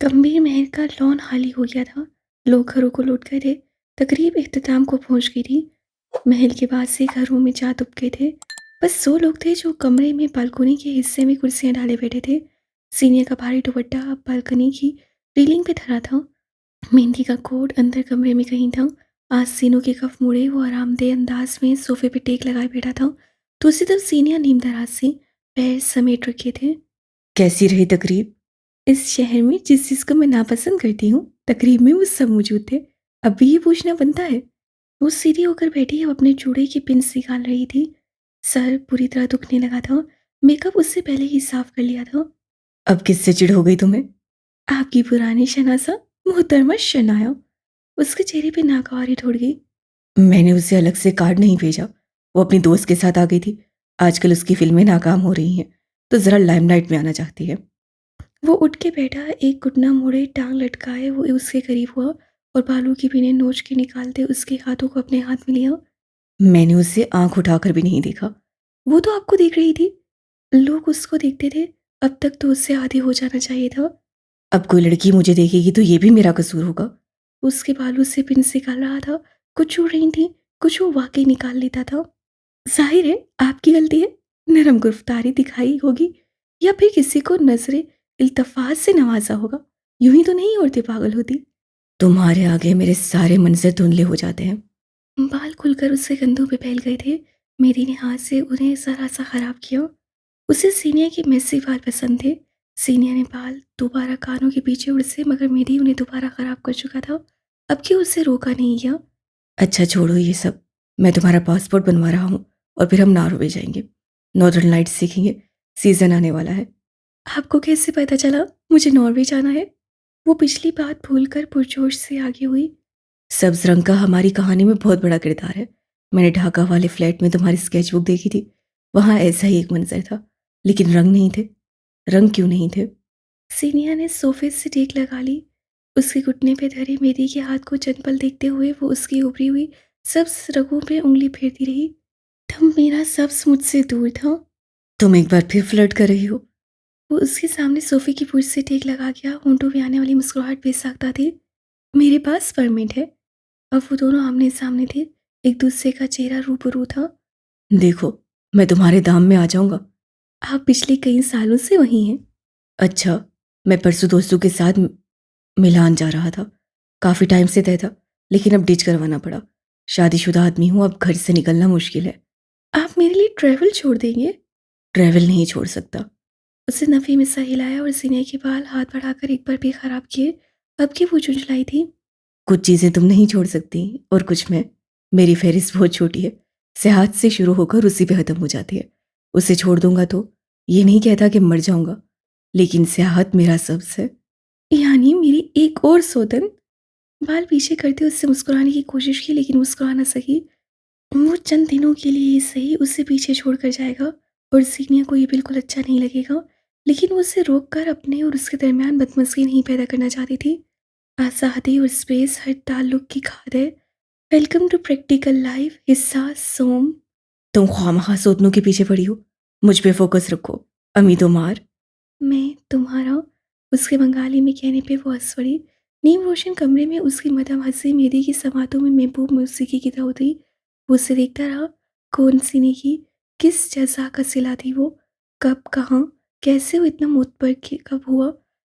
गंभीर महल का लॉन खाली हो गया था। लोग घरों को लौट गए थे। तकरीब इख्तिताम को पहुंच गई थी। महल के बाद से घरों में जा दुब गए थे। बस 100 लोग थे जो कमरे में बालकनी के हिस्से में कुर्सियां डाले बैठे थे। सीनियर का भारी दुपट्टा बालकनी की रेलिंग पे धरा था। मेहंदी का कोट अंदर कमरे में कहीं था। आस्तीनों के कफ मुड़े वो आरामदेह अंदाज में सोफे पे टेक लगाए बैठा था। दूसरी तरफ सीनियर नीम दराज से पैर समेट रखे थे। कैसी रही तकरीब? इस शहर में जिस चीज़ को मैं नापसंद करती हूँ, तकरीब में वो सब मौजूद थे। अब भी ये पूछना बनता है। वो सीधी होकर बैठी अब अपने चूड़े की पिन्स निकाल रही थी। सर पूरी तरह दुखने लगा था। मेकअप उससे पहले ही साफ कर लिया था। अब किससे चिढ़ हो गई तुम्हें? आपकी पुरानी शनासा मोहतरमा शनाया। उसके चेहरे पे नाकावारी दौड़ गई। मैंने उसे अलग से कार्ड नहीं भेजा। वो अपनी दोस्त के साथ आ गई थी। आजकल उसकी फिल्में नाकाम हो रही हैं, तो ज़रा लाइमलाइट में आना चाहती है। वो उठ के बैठा, एक घुटना मोड़े टांग लटकाए वो उसके करीब हुआ और बालों की पिनें नोच के निकालते उसके हाथों को अपने हाथ में लिया। मैंने उसे आंख उठाकर भी नहीं देखा। वो तो आपको देख रही थी। लोग उसको देखते थे। अब तक तो उससे आधे हो जाना चाहिए था। अब कोई लड़की मुझे देखेगी तो ये भी मेरा कसूर होगा। उसके बालों से पिन निकाल रहा था। कुछ छू रही थी, कुछ वो वाकई निकाल लेता था। जाहिर है आपकी गलती है। नरम गिरफ्तारी दिखाई होगी या फिर किसी को नजरे इल्तफात से नवाजा होगा। यूं ही तो नहीं औरतें पागल होती। तुम्हारे आगे मेरे सारे मंजर धुंधले हो जाते हैं। बाल खुलकर उसके कंधों पे फैल गए थे। मेरी ने हाथ से उन्हें जरा सा खराब किया। उसे सीनिया के मेसी बाल पसंद थे। सीनिया ने बाल दोबारा कानों के पीछे उड़ से मगर मेरी उन्हें दोबारा खराब कर चुका था। अब क्यों उसे रोका नहीं गया। अच्छा छोड़ो ये सब। मैं तुम्हारा पासपोर्ट बनवा रहा हूँ और फिर हम नॉर्वे जाएंगे। नॉर्दर्न लाइट्स सीखेंगे। सीजन आने वाला है। आपको कैसे पता चला मुझे नॉर्वे जाना है। वो पिछली बात भूलकर पुरजोश से आगे हुई। सब्ज रंग का हमारी कहानी में बहुत बड़ा किरदार है। मैंने ढाका वाले फ्लैट में तुम्हारी स्केचबुक देखी थी। वहां ऐसा ही एक मंजर था, लेकिन रंग नहीं थे। रंग क्यों नहीं थे? सीनिया ने सोफे से टेक लगा ली। उसके घुटने पे धरे मेरी के हाथ को चंद पल देखते हुए वो उसकी उभरी हुई सब्ज रगों पे उंगली फेरती रही। तब मेरा सब्ज मुझसे दूर था। तुम एक बार फिर फ्लर्ट कर रही हो। वो उसके सामने सोफे की पुर्ज से टेक लगा गया। होंठों पे आने वाली मुस्कुराहट बेसाख्ता थी। मेरे पास परमिट है। अब वो दोनों आमने सामने थे। एक दूसरे का चेहरा रूबरू था। देखो, मैं तुम्हारे दाम में आ जाऊंगा। आप पिछले कई सालों से वहीं हैं। अच्छा, मैं परसों दोस्तों के साथ मिलान जा रहा था। काफी टाइम से तय था, लेकिन अब डिच करवाना पड़ा। शादीशुदा आदमी हूं, अब घर से निकलना मुश्किल है। आप मेरे लिए ट्रैवल छोड़ देंगे। ट्रैवल नहीं छोड़ सकता। उसने नफी में सा हिलाया और सीने के बाल हाथ बढ़ाकर एक बार भी खराब किए। अब की वो चुंचलाई थी। कुछ चीजें तुम नहीं छोड़ सकती और कुछ मैं। मेरी फहरिस्त बहुत छोटी है। सेहत से शुरू होकर उसी पे खत्म हो जाती है। उसे छोड़ दूंगा तो ये नहीं कहता कि मर जाऊंगा, लेकिन सेहत मेरा सबसे। यानी मेरी एक और सौतन। बाल पीछे करते उससे मुस्कुराने की कोशिश की लेकिन मुस्कुरा न सकी। वो चंद दिनों के लिए ही सही उसे पीछे छोड़कर जाएगा और सीनिया को ये बिल्कुल अच्छा नहीं लगेगा। लेकिन वो उसे रोक कर अपने और उसके दरमियान बदमज़गी नहीं पैदा करना चाहती थी। आज़ादी और स्पेस हर ताल्लुक की खाद है। वेलकम टू प्रैक्टिकल लाइफ हिस्सा सोम। तुम ख्वामखा सौतनों के पीछे पड़ी हो। मुझ पे फोकस रखो। अमी तो मार। मैं तुम्हारा। उसके बंगाली में कहने पे वो हंस पड़ी। नीम रोशन कमरे में उसकी मदम हंसी मेरी की समातों में महबूब मौसीकी की तरह उतरी। वो उसे देखता रहा। कौन सीने की, किस जजा का सिला थी वो। कब, कहाँ, कैसे वो इतना मुतबर कब हुआ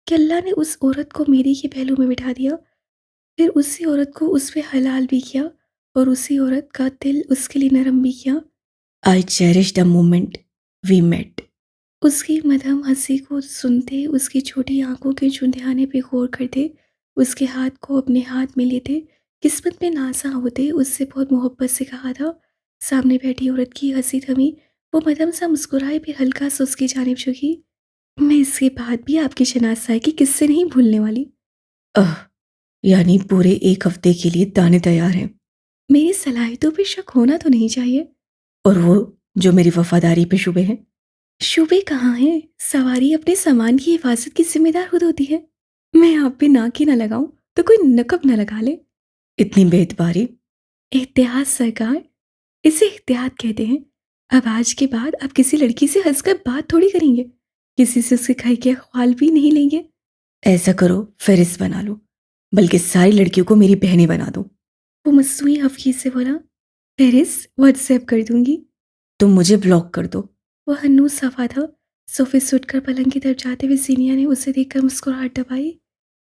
कि अल्लाह ने उस औरत को मेरी के पहलू में बिठा दिया। फिर उसी औरत को उस पे हलाल भी किया और उसी औरत का दिल उसके लिए नरम भी किया। I cherish the moment we met. उसकी मदहम हंसी को सुनते, उसकी छोटी आंखों के चुंधियाने पे गौर करते, उसके हाथ को अपने हाथ में लेते, किस्मत में नासा होते उससे बहुत मोहब्बत से कहा था। सामने बैठी औरत की हंसी थमी। वो मदहम सा मुस्कुराए फिर हल्का सा उसकी जानिब झुकी। मैं इसके बाद भी आपकी शनासाई की किससे नहीं भूलने वाली। अह, यानी पूरे एक हफ्ते के लिए ताने तैयार हैं। मेरी सलाहियतों पे शक होना तो नहीं चाहिए। और वो जो मेरी वफादारी पे शुबे हैं। शुबे कहाँ हैं। सवारी अपने सामान की हिफाजत की जिम्मेदार खुद होती है। मैं आप पे नाक ही ना लगाऊं तो कोई नकब ना लगा ले। इतनी बेतबारी। एहतियात सरकार, इसे एहतियात कहते हैं। अब आज के बाद आप किसी लड़की से हंसकर बात थोड़ी करेंगे। किसी से उसके घर के ख्वाल भी नहीं लेंगे। ऐसा करो, फेरिस बना लो, बल्कि सारी लड़कियों को मेरी बहनें बना दो। वो मसूई हफ्की से बोला। फेरिस व्हाट्सएप कर दूंगी। तुम मुझे ब्लॉक कर दो। वो हन्नू सफा था। सोफे से उठकर पलंग की तरफ जाते हुए सीनिया ने उसे देखकर मुस्कुराहट दबाई।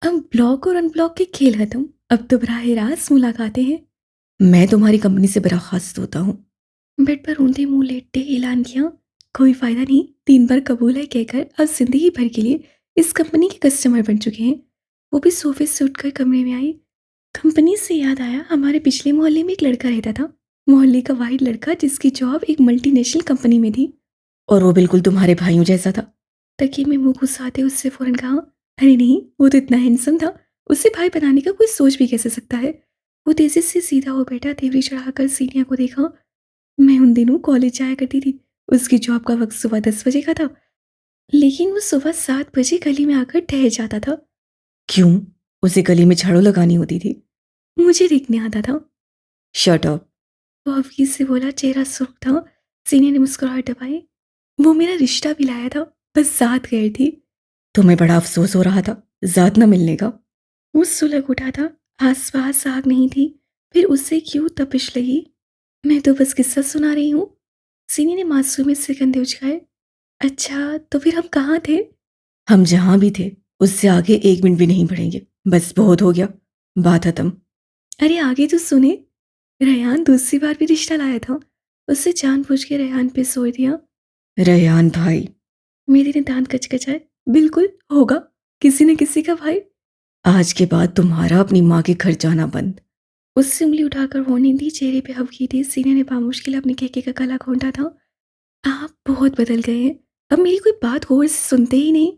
अब ब्लॉक और अनब्लॉक के खेल खत्म, अब तो बराह रास्त मुलाकातें हैं। मैं तुम्हारी कंपनी से बर्खास्त होता हूँ। बेड पर ऊंधे मुंह लेटते ऐलान किया। कोई फायदा नहीं, 3 बार कबूल है कहकर अब जिंदगी भर के लिए इस कंपनी के कस्टमर बन चुके हैं। वो भी सोफे से उठकर कमरे में आई। कंपनी से याद आया, हमारे पिछले मोहल्ले में एक लड़का रहता था। मोहल्ले का वाहिद लड़का जिसकी जॉब एक मल्टीनेशनल कंपनी में थी। और वो बिल्कुल तुम्हारे भाइयों जैसा था। तकिए में मुंह घुसाते उससे फौरन कहा, अरे नहीं, वो तो इतना हैंडसम था, उसे भाई बनाने का कोई सोच भी कैसे सकता है। वो तेजी से सीधा हो बैठा, तेवरी चढ़ाकर सीनिया को देखा। मैं उन दिनों कॉलेज जाया करती थी। उसकी जॉब का वक्त सुबह 10 बजे का था, लेकिन वो सुबह 7 बजे गली में आकर ठहर जाता था। क्यों? उसे गली में झाड़ू लगानी होती थी। मुझे देखने आता था। Shut up. वो हफीज से बोला, चेहरा सुर्ख था। सीनिया ने मुस्कुराहट दबाई। वो मेरा रिश्ता भी लाया था, बस साथ गए थी। तुम्हें बड़ा अफसोस हो रहा था जात न मिलने का। वो सुलग उठा था। आसपास आग नहीं थी, फिर उससे क्यों तपिश लगी। मैं तो बस किस्सा सुना रही हूँ। सीनी ने मासूमियत से कंधे उचकाए। अच्छा, तो फिर हम कहाँ थे? हम जहां भी थे उससे आगे 1 मिनट भी नहीं बढ़ेंगे। बस बहुत हो गया, बात खत्म। अरे आगे तो सुने। रेहान दूसरी बार भी रिश्ता लाया था। उससे जानबूझ के रेहान पे जोर दिया। रेहान भाई? मेरी ने दांत कचकचाए। बिल्कुल होगा, किसी न किसी का भाई। आज के बाद तुम्हारा अपनी माँ के घर जाना बंद। उससे उंगली उठाकर वार्निंग दी। चेहरे पे हल्की थी। सीने ने बामुश्किल अपने कहके का गला घोंटा था। आप बहुत बदल गए हैं, अब मेरी कोई बात गौर से सुनते ही नहीं।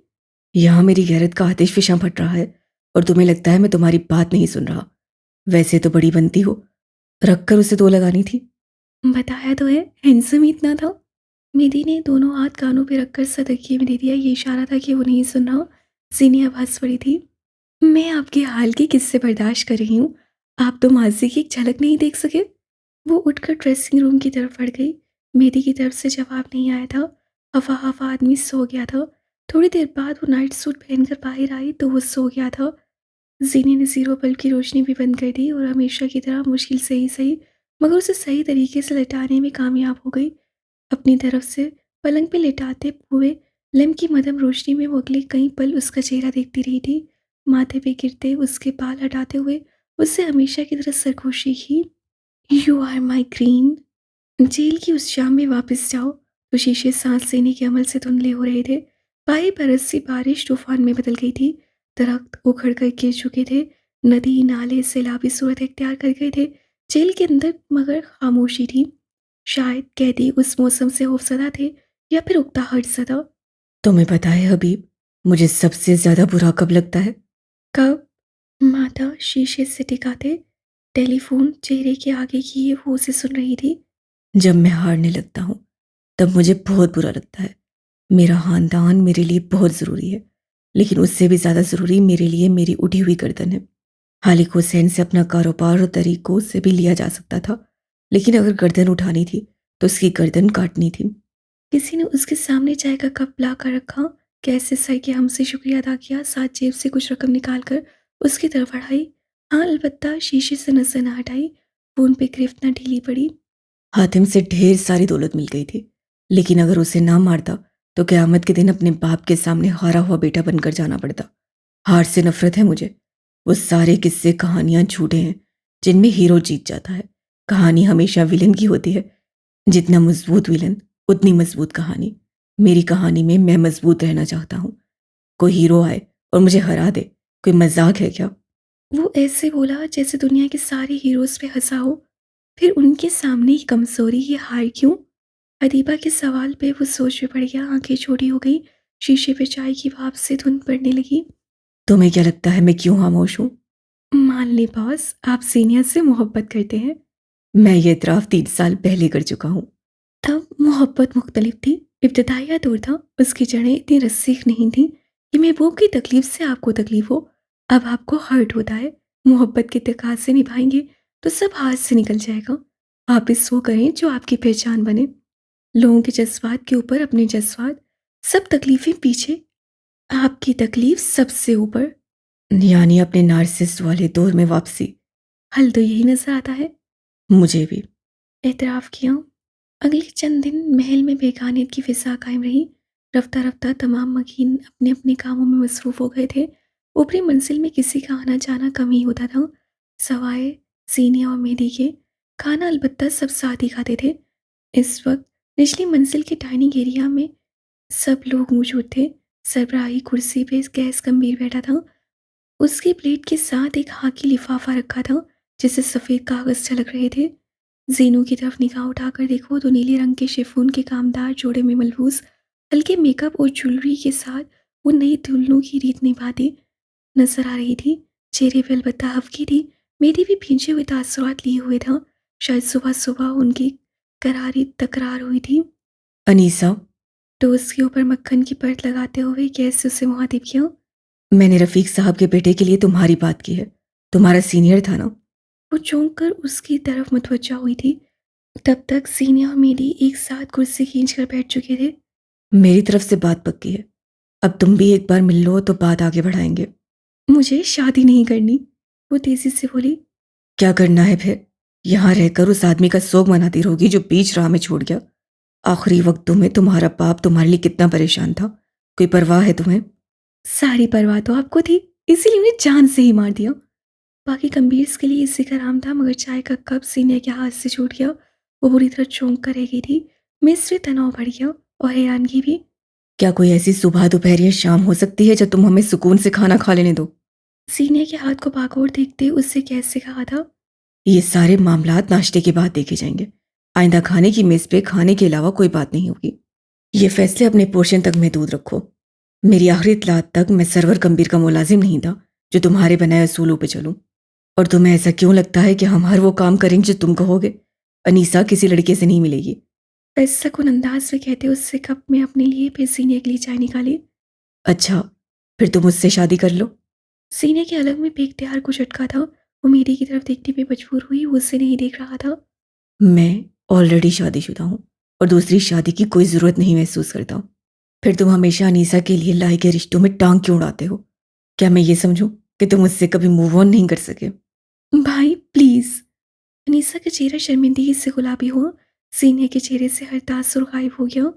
यहाँ मेरी गैरत का आतिश फिशां फट रहा है और तुम्हें लगता है मैं तुम्हारी बात नहीं सुन रहा। वैसे तो बड़ी बनती हो, रख कर उसे दो लगानी थी। बताया तो है, हैंडसम ही इतना था। मेरी ने दोनों हाथ कानों पे रखकर सदकिए में दे दिया। ये इशारा था कि वो नहीं सुन रहा। सीनी आवाज पड़ी थी। मैं आपके हाल के किस्से बर्दाश्त कर रही हूँ, आप तो माजी की एक झलक नहीं देख सके। वो उठकर ड्रेसिंग रूम की तरफ बढ़ गई। मेरी की तरफ से जवाब नहीं आया था। हवा हवा आदमी सो गया था। थोड़ी देर बाद वो नाइट सूट पहनकर बाहर आई तो वो सो गया था। जीनी ने जीरो बल्ब की रोशनी भी बंद कर दी और हमेशा की तरह मुश्किल से ही सही मगर उसे सही तरीके से लटाने में कामयाब हो गई। अपनी तरफ से पलंग पे लेटाते हुए लैम्प की मदम रोशनी में वो अगले कई पल उसका चेहरा देखती रही थी। माथे पे गिरते उसके बाल हटाते हुए उससे हमेशा की तरह सरगोशी की। You are my green. जेल की उस शाम में वापस जाओ। तो शीशे सांस लेने के अमल से धुंधले हो रहे थे। पाई बरस सी बारिश तूफान में बदल गई थी। दरख्त उखड़ कर गिर चुके थे। नदी नाले सैलाबी सूरत इख्तियार कर गए थे। जेल के अंदर मगर खामोशी थी। शायद कैदी उस मौसम से खौफजदा थे या फिर उकताहट ज़दा। तुम्हें पता है हबीब, मुझे सबसे ज्यादा बुरा कब लगता है? कब? माता शीशे से टिकाते टेलीफोन चेहरे के आगे किए वो उसे सुन रही थी। जब मैं हारने लगता हूँ तब मुझे बहुत बुरा लगता है। मेरा खानदान मेरे लिए बहुत ज़रूरी है, लेकिन उससे भी ज़्यादा ज़रूरी मेरे लिए मेरी उठी हुई गर्दन है। हालिक हुसैन से अपना कारोबार और तरीकों से भी लिया जा सकता था, लेकिन अगर गर्दन उठानी थी तो उसकी गर्दन काटनी थी। किसी ने उसके सामने चाय का कप ला कर रखा। कैसे सर के हमसे शुक्रिया अदा किया, साथ जेब से कुछ रकम निकाल कर उसकी तरफ बढ़ाई। हाँ, अलबत्ता शीशे से नजर न हटाई। फोन पे गिरफ्त न ढीली पड़ी। हातिम से ढेर सारी दौलत मिल गई थी, लेकिन अगर उसे ना मारता तो क़यामत के दिन अपने बाप के सामने हारा हुआ बेटा बनकर जाना पड़ता। हार से नफरत है मुझे। वो सारे किस्से कहानियां झूठे हैं जिनमें हीरो जीत जाता है। कहानी हमेशा विलन की होती है। जितना मजबूत विलन उतनी मजबूत कहानी। मेरी कहानी में मैं मजबूत रहना चाहता हूँ। कोई हीरो आए और मुझे हरा दे, कोई मजाक है क्या? वो ऐसे बोला जैसे दुनिया के सारे हीरोज पे हंसा हो। फिर उनके सामने ही कमजोरी, ये हार क्यों? अदीबा के सवाल पे वो सोच में पड़ गया। आंखें छोटी हो गई। शीशे पे चाय की भाप से धुंध पड़ने लगी। तुम्हें क्या लगता है मैं क्यों खामोश हूँ? मान ले बॉस, आप सीनियर से मोहब्बत करते हैं। मैं ये इतराफ 3 साल पहले कर चुका हूँ। तब मोहब्बत मुख्तलिफ थी। इब्तदाइया दौर था, उसकी जड़ें इतनी रस्सीख नहीं थी कि महबूब की तकलीफ से आपको तकलीफ हो। अब आपको हर्ट होता है। मोहब्बत के तकाजे निभाएंगे तो सब हाथ से निकल जाएगा। आप इस वो करें जो आपकी पहचान बने। लोगों के जज्बात के ऊपर अपने जज्बात, सब तकलीफें पीछे। आपकी तकलीफ सबसे ऊपर। यानी अपने नार्सिसिस्ट वाले दौर में वापसी। हल तो यही नजर आता है। मुझे भी। एतराफ़ किया। अगले चंद दिन महल में बेगानियत की फ़िज़ा कायम रही। रफ्ता रफ्ता तमाम मकीन अपने अपने कामों में मसरूफ़ हो गए थे। ऊपरी मंजिल में किसी का आना जाना कम ही होता था, सवाए सीनिया और मेहदी के। खाना अलबत्ता सब साथ ही खाते थे। इस वक्त निचली मंजिल के डाइनिंग एरिया में सब लोग मौजूद थे। सरबराही कुर्सी पे गैस गंभीर बैठा था। उसकी प्लेट के साथ एक खाकी लिफाफा रखा था जिससे सफ़ेद कागज़ झलक रहे थे। ज़ीनू की तरफ निगाह उठाकर देखो तो नीले रंग के शिफॉन के कामदार जोड़े में मलबूस हल्के मेकअप और ज्वेलरी के साथ वो नई दुल्हनों की रीत निभाती नजर आ रही थी। चेहरे पे अलबत्ता हल्की थी। मेरी भी भींचे हुए तासुरात लिए हुए था। शायद सुबह सुबह उनकी करारी तकरार हुई थी। अनीसा, टोस्ट के ऊपर मक्खन की परत लगाते हुए गैस से उसे मुखातिब किया। मैंने रफीक साहब के बेटे के लिए तुम्हारी बात की है। तुम्हारा सीनियर था ना? वो चौंक कर उसकी तरफ मुतवज्जा हुई थी। तब तक सीनिया और मेरी एक साथ कुर्सी खींचकर बैठ चुके थे। मेरी तरफ से बात पक्की है। अब तुम भी एक बार मिल लो तो बात आगे बढ़ाएंगे। मुझे शादी नहीं करनी, वो तेजी से बोली। क्या करना है फिर? यहाँ रहकर उस आदमी का सोग मनाती रहोगी जो बीच राह में छोड़ गया। आखिरी वक्तों में तुम्हारा बाप तुम्हारे लिए कितना परेशान था। कोई परवाह है तुम्हें? सारी परवाह तो आपको थी, इसीलिए उन्हें जान से ही मार दिया। बाकी कम्बीर्स के लिए इसी का आराम था, मगर चाय का कप सीने के हाथ से छूट गया। वो बुरी तरह चौंक कर रह गई थी। मिस्र तनाव बढ़ गया और हैरानगी भी। क्या कोई ऐसी सुबह दोपहर या शाम हो सकती है जब तुम हमें सुकून से खाना खा लेने दो? सीने के हाथ को बागोर देखते उससे कैसे कहा था। ये सारे मामलात नाश्ते के बाद देखे जाएंगे। आइंदा खाने की मेज पे खाने के अलावा कोई बात नहीं होगी। ये फैसले अपने पोर्शन तक महदूद रखो। मेरी आखिरी इत्तलात तक मैं सरवर कम्बीर का मुलाजिम नहीं था जो तुम्हारे बनाए असूलों पे चलूं। और तुम्हें ऐसा क्यों लगता है कि हम हर वो काम करेंगे जो तुम कहोगे? अनीसा किसी लड़के से नहीं मिलेगी। बेसकुन अंदाज में कहते उससे कप में अपने लिए फिर सीने के लिए चाय निकाली। अच्छा, फिर तुम मुझसे शादी कर लो। सीने के अलग में बेख्तियार को झटका था। वो मेरी की तरफ देखने पे मजबूर हुई, वो उससे नहीं देख रहा था। मैं ऑलरेडी शादीशुदा हूँ और दूसरी शादी की कोई ज़रूरत नहीं महसूस करता हूँ। फिर तुम हमेशा अनीसा के लिए लाए गए रिश्तों में टांग क्यों उड़ाते हो? क्या मैं ये समझूं कि तुम मुझसे कभी मूव ऑन नहीं कर सके? भाई प्लीज। अनीसा का चेहरा शर्मिंदगी से गुलाबी हुआ। सीने के चेहरे से हर तासुर गायब हो गया।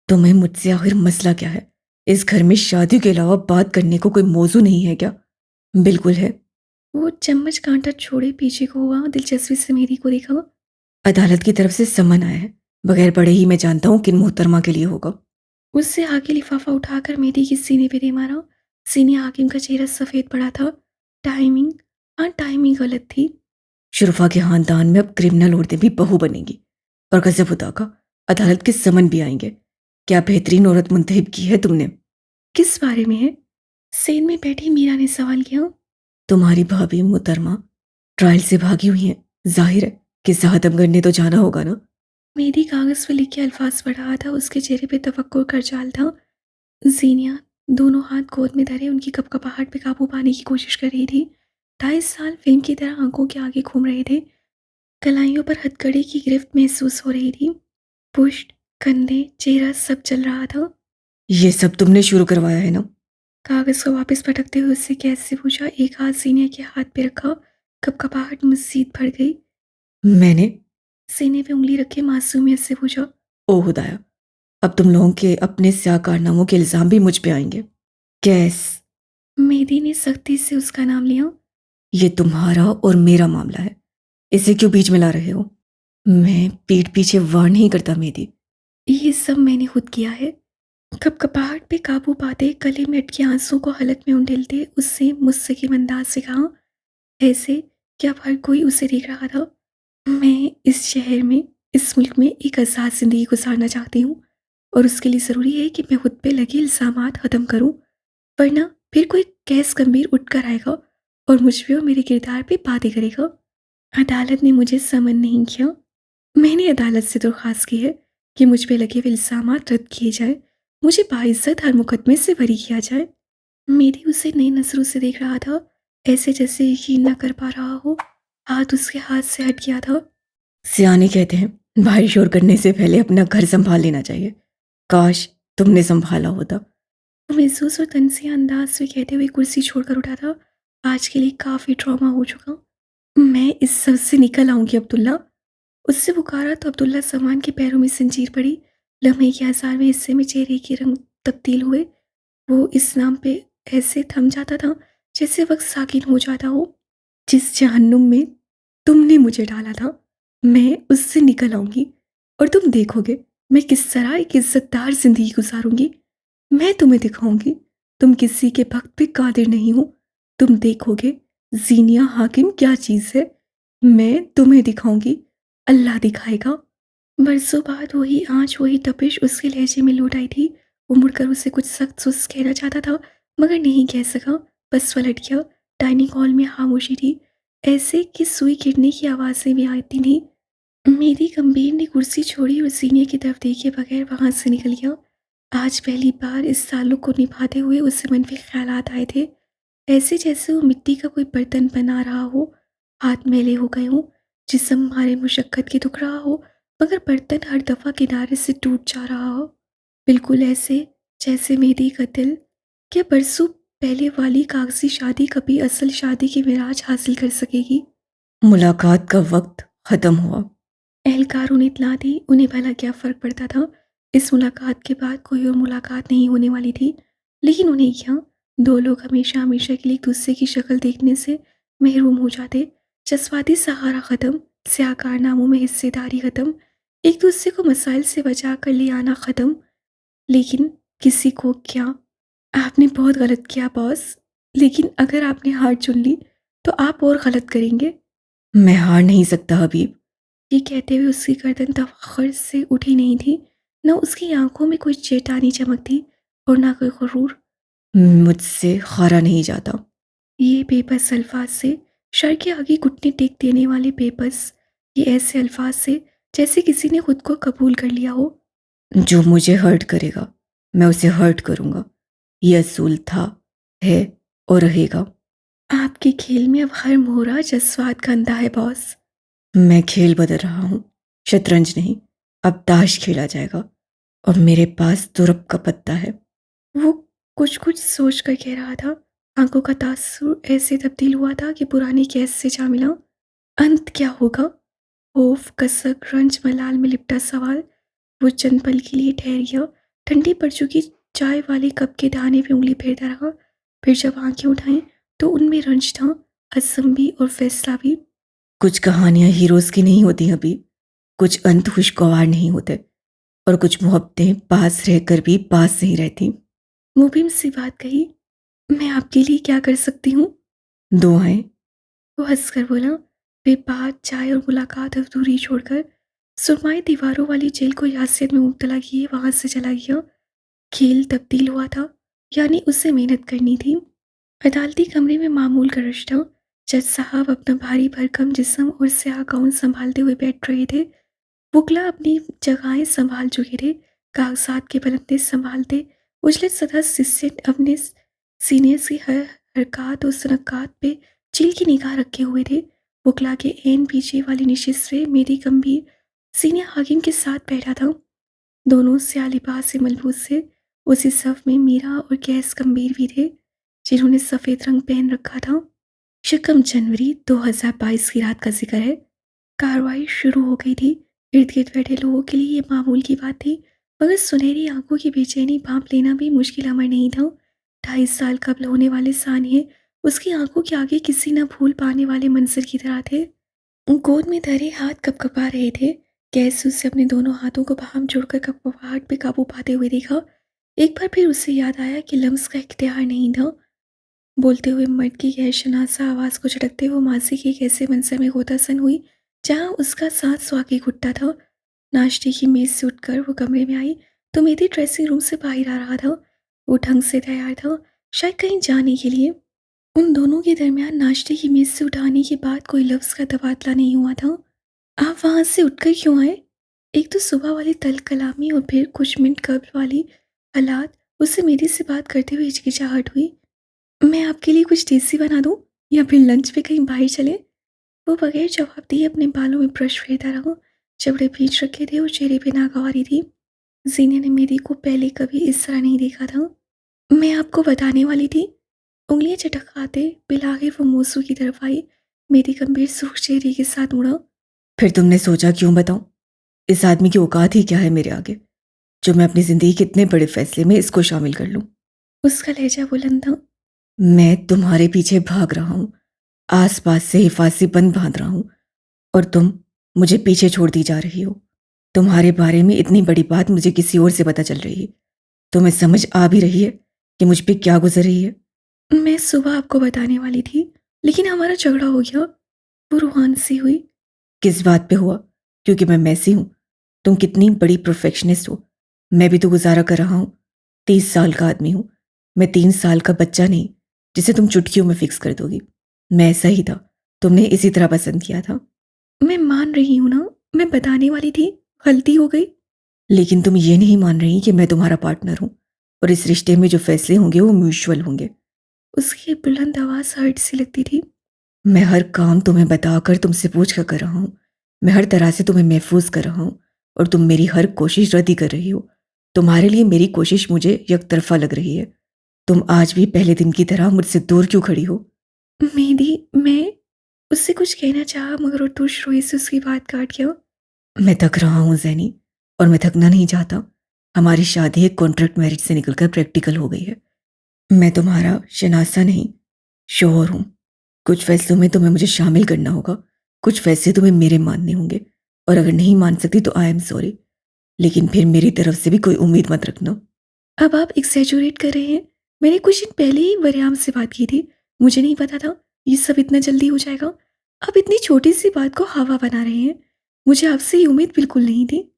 तुम्हें मुझसे आखिर मसला क्या है? इस घर में शादी के अलावा बात करने को कोई मौजू नहीं है क्या? बिल्कुल है। वो चम्मच कांटा छोड़े पीछे को हुआ, दिलचस्पी से मेरी को देखा। अदालत की तरफ से समन आया है। बगैर पढ़े ही मैं जानता हूँ किन मोहतरमा के लिए होगा। उससे आगे लिफाफा उठाकर मेरी के सीने पे दे मारा। सीने हाकिम का चेहरा सफेद पड़ा था। टाइमिंग, हाँ टाइमिंग गलत थी। शुरफा के खानदान में अब क्रिमिनल औरतें भी बहू बनेंगी और गजब खुदा का अदालत के समन भी आएंगे। क्या बेहतरीन औरत मुंतखब की है तुमने? किस बारे में है? सेन में बैठी मीरा ने सवाल किया। तुम्हारी भाभी मोहतरमा ट्रायल से भागी हुई हैं। जाहिर है कि आदमगढ़ ने तो जाना होगा ना। मेरी कागज पर लिख के अल्फाज पढ़ रहा था। उसके चेहरे पे तवक्कुर का जाल था। जीनिया दोनों हाथ गोद में धरे उनकी कपकपाहट पे काबू पाने की कोशिश कर रही थी। 2.5 साल फिल्म की तरह आंखों के आगे घूम रहे थे। कलाइयों पर हथकड़ी की गिरफ्त महसूस हो रही थी। पुष्ट, कंधे, चेहरा सब चल रहा था। ये सब तुमने शुरू करवाया है ना? कागज को वापस पटकते हुए उससे कैसे पूछा। एक हाथ सीने के हाथ पे रखा। कपकपाहट मजीद बढ़ गई। मैंने? सीने पे उंगली रखे मासूमियत से पूछा। ओ खुदाया, अब तुम लोगों के अपने स्याह कारनामों के इल्जाम भी मुझ पे आएंगे। कैस? मेहदी ने सख्ती से उसका नाम लिया। ये तुम्हारा और मेरा मामला है। इसे क्यों बीच में ला रहे हो? मैं पीठ पीछे वार नहीं करता मेदी। ये सब मैंने खुद किया है। कपकपाहट पे काबू पाते गले में अटके आंसू को हलक में उंडेलते उससे मुस्तकिम अंदाज से कहा, ऐसे क्या हर कोई उसे देख रहा था। मैं इस शहर में, इस मुल्क में एक आज़ाद ज़िंदगी गुजारना चाहती हूँ और उसके लिए ज़रूरी है कि मैं खुद पे लगे इल्ज़ामात ख़त्म करूँ, वरना फिर कोई कैस गंभीर उठ कर आएगा और मुझ पे और मेरे किरदार पे बातें करेगा। अदालत ने मुझे समन नहीं किया। मैंने अदालत से दरख्वास्त की है कि मुझ पे लगे हुए इल्ज़ामात रद्द किए जाए, मुझे बाइज्जत हर मुकदमे से बरी किया जाए। मेरी उसे नई नज़रों से देख रहा था, ऐसे जैसे यकीन न कर पा रहा हो। हाथ उसके हाथ से हट गया था। सियाने कहते हैं भाई शोर करने से पहले अपना घर संभाल लेना चाहिए। काश तुमने संभाला होता। महसूस और तनज़िया अंदाज में कहते हुए कुर्सी छोड़कर उठा था। आज के लिए काफ़ी ट्रॉमा हो चुका। मैं इस सब से निकल आऊँगी अब्दुल्ला। उससे पुकारा तो अब्दुल्ला सामान के पैरों में जंजीर पड़ी। लम्हे के 1000वें हिस्से में चेहरे के रंग तब्दील हुए। वो इस नाम पे ऐसे थम जाता था जैसे वक़्त साकिन हो जाता हो। जिस जहन्नुम में तुमने मुझे डाला था, मैं उससे निकल आऊँगी और तुम देखोगे मैं किस तरह एक इज़्ज़तदार ज़िंदगी गुज़ारूँगी। मैं तुम्हें दिखाऊँगी, तुम किसी के वक़्त पे कादिर नहीं हो। तुम देखोगे ज़ीनिया हाकिम क्या चीज़ है। मैं तुम्हें दिखाऊँगी, अल्लाह दिखाएगा। बरसों बाद वही आँच, वही तपिश उसके लहजे में लौट आई थी। वो मुड़कर उसे कुछ सख्त-सुस्त कहना चाहता था, मगर नहीं कह सका, बस पलट गया। डाइनिंग हॉल में खामोशी थी, ऐसे कि सुई गिरने की आवाज़ें भी आती नहीं। मेरी गंभीर ने कुर्सी छोड़ी और सीने की तरफ देखे बगैर वहाँ से निकल गया। आज पहली बार इस ताल्लुक को निभाते हुए उसे मनफी ख़्यालात आए थे, ऐसे जैसे वो मिट्टी का कोई बर्तन बना रहा हो, हाथ मैले हो गए हों, जिस्म भारे मुशक्क़त के दुख रहा हो, मगर बर्तन हर दफ़ा किनारे से टूट जा रहा हो। बिल्कुल ऐसे जैसे मेरी का दिल। क्या बरसों पहले वाली कागज़ी शादी कभी असल शादी की मिराज हासिल कर सकेगी? मुलाकात का वक्त ख़त्म हुआ। एहलकारों ने इत्तला दी, उन्हें भला क्या फ़र्क पड़ता था। इस मुलाकात के बाद कोई और मुलाकात नहीं होने वाली थी, लेकिन उन्हें क्या, दो लोग हमेशा हमेशा के लिए एक दूसरे की शक्ल देखने से महरूम हो जाते। जज्बाती सहारा ख़त्म, स्याह कारनामों में हिस्सेदारी ख़त्म, एक दूसरे को मसाइल से बचा कर ले आना ख़त्म। लेकिन किसी को क्या? आपने बहुत गलत किया बॉस, लेकिन अगर आपने हार चुन ली तो आप और गलत करेंगे। मैं हार नहीं सकता हबीब। ये कहते हुए उसकी गर्दन तवक्कुर से उठी नहीं थी, न उसकी आंखों में कोई चेतानी चमक थी और ना कोई गुरूर। मुझसे हारा नहीं जाता। ये बेबस अल्फाज से, शर के आगे घुटने टेक देने वाले बेबस, ये ऐसे अल्फाज से जैसे किसी ने खुद को कबूल कर लिया हो। जो मुझे हर्ट करेगा, मैं उसे हर्ट करूँगा। ये असूल था, है और रहेगा। आपके खेल में अब हर मोहरा जज्बात का अंधा है बॉस। मैं खेल बदल रहा हूँ, शतरंज नहीं। अब ताश खेला जाएगा और मेरे पास तुरप का पत्ता है। वो कुछ कुछ सोच कर कह रहा था। आंखों का तासुर ऐसे तब्दील हुआ था कि पुरानी गैस से जा मिला। अंत क्या होगा? खौफ, कसक, रंज, मलाल में लिपटा सवाल। वो चंद पल के लिए ठहर गया, ठंडी पड़ चुकी चाय वाले कप के दाने पे उंगली फेरता रहा। फिर जब आंखें उठाई तो उनमें रंज था, असम भी और फैसला भी। कुछ कहानियाँ हीरोज़ की नहीं होती अभी, कुछ अंत खुशगवार नहीं होते और कुछ मोहब्बतें पास रहकर भी पास नहीं रहती। मुबीम सी बात कही। मैं आपके लिए क्या कर सकती हूँ? दुआएं। वो हंसकर बोला। वे बात, चाय और मुलाकात अधूरी छोड़कर सुरमाई दीवारों वाली जेल को यासियत में मुब्तला किए वहां से चला गया। खेल तब्दील हुआ था, यानी उसे मेहनत करनी थी। अदालती कमरे में मामूल का रश था। जज साहब अपना भारी भरकम जिस्म और स्याह गाउन संभालते हुए बैठ रहे थे। वकील अपनी जगहें संभाल चुके थे, कागजात के पलंदे संभालते। उजले सदस्य सिस्सेट अपने सीनियर्स की हर हरकत और सनकात पे चील की निगाह रखे हुए थे। वकील के एन पीछे वाली नशिस्त में मेरी गंभीर सीनियर हाकिम के साथ बैठा था। दोनों स्याह लिबास से मलबूस थे। उसी सफ में मीरा और गैस गंभीर भी थे, जिन्होंने सफ़ेद रंग पहन रखा था। शिकम जनवरी 2022 की रात का जिक्र है। कार्रवाई शुरू हो गई थी। इर्द गिर्द बैठे लोगों के लिए ये मामूल की बात थी, मगर सुनहरी आंखों की बेचैनी भांप लेना भी मुश्किल अमर नहीं था। 2.5 साल कबल होने वाले सानिए उसकी आंखों के आगे किसी न भूल पाने वाले मंजर की तरह थे। गोद में धरे हाथ कपकपा रहे थे। गैस उसे अपने दोनों हाथों को बाहम जोड़कर कपकपाहट पे काबू पाते हुए देखा। एक बार फिर उसे याद आया कि लम्स का इख्तियार नहीं था। बोलते हुए मर्द की गैर-शनासा आवाज़ को झटकते वो मासी के एक ऐसे मंज़र में गोतासन हुई, जहाँ उसका सांस वाक़ई घुटता था। नाश्ते की मेज़ से उठकर वो कमरे में आई, तो मेरी ड्रेसिंग रूम से बाहर आ रहा था। वो ढंग से तैयार था, शायद कहीं जाने के लिए। उन दोनों के दरमियान नाश्ते की मेज़ से उठाने के बाद कोई लफ्ज़ का तबादला नहीं हुआ था। आप वहाँ से उठकर क्यों आए? एक तो सुबह वाली तल्ख़ कलामी और फिर कुछ मिनट कब्ल वाली हालात, उससे मेरे से बात करते हुए हिचकिचाहट हुई। मैं आपके लिए कुछ टेस्टी बना दूँ या फिर लंच पे कहीं बाहर चलें? वो बगैर जवाब दिए अपने बालों में ब्रश फेरता रहा। जबड़े भींच रखे थे और चेहरे पे नागवारी थी। जीने ने मेरी को पहले कभी इस तरह नहीं देखा था। मैं आपको बताने वाली थी। उंगलियां चटकाते बिलाहिर वो मूसू की तरफ आई। मेरी गंभीर सुर्ख चेहरे के साथ मुड़ा। फिर तुमने सोचा क्यों बताऊं? इस आदमी की औकात ही क्या है मेरे आगे, जो मैं अपनी जिंदगी के इतने बड़े फैसले में इसको शामिल कर लूं? उसका लहजा बुलंद था। मैं तुम्हारे पीछे भाग रहा हूं, आसपास से हिफाजती बंद बांध रहा हूं, और तुम मुझे पीछे छोड़ दी जा रही हो। तुम्हारे बारे में इतनी बड़ी बात मुझे किसी और से पता चल रही है। तुम्हें समझ आ भी रही है कि मुझ पे क्या गुजर रही है? मैं सुबह आपको बताने वाली थी, लेकिन हमारा झगड़ा हो गया। वो रूहान सी हुई। किस बात पे हुआ? क्योंकि मैं मैसी हूं। तुम कितनी बड़ी परफेक्शनिस्ट हो। मैं भी तो गुजारा कर रहा हूं। 30 साल का आदमी हूं। मैं 3 साल का बच्चा नहीं, जिसे तुम चुटकियों में फिक्स कर दोगी। मैं ऐसा ही था। तुमने इसी तरह पसंद किया था। मैं मान रही हूं ना, मैं बताने वाली थी। गलती हो गई। लेकिन तुम ये नहीं मान रही कि मैं तुम्हारा पार्टनर हूं, और इस रिश्ते में जो फैसले होंगे वो म्यूचुअल होंगे। उसकी बुलंद आवाज हर्ट सी लगती थी। मैं हर काम तुम्हें बताकर तुमसे पूछ कर रहा हूं। मैं हर तरह से तुम्हें महफूज कर रहा हूं, और तुम मेरी हर कोशिश रद्दी कर रही हो। तुम्हारे लिए मेरी कोशिश मुझे यकतरफा लग रही है। तुम आज भी पहले दिन की तरह मुझसे दूर क्यों खड़ी हो? मेहंदी, मैं उससे कुछ कहना चाहा मगर वो तुरंत रोई से उसकी बात काट गया। मैं थक रहा हूं जैनी, और मैं थकना नहीं चाहता। हमारी शादी एक कॉन्ट्रैक्ट मैरिज से निकलकर प्रैक्टिकल हो गई है। मैं तुम्हारा शनासा नहीं, शौहर हूं। कुछ फैसलों में तुम्हें मुझे शामिल करना होगा, कुछ फैसले तुम्हें मेरे मानने होंगे। और अगर नहीं मान सकती तो आई एम सॉरी, लेकिन फिर मेरी तरफ से भी कोई उम्मीद मत रखना। अब आप एक्सेजरेट कर रहे हैं। मैंने कुछ दिन पहले ही वरियाम से बात की थी। मुझे नहीं पता था ये सब इतना जल्दी हो जाएगा। आप इतनी छोटी सी बात को हवा बना रहे हैं। मुझे आपसे ये उम्मीद बिल्कुल नहीं थी।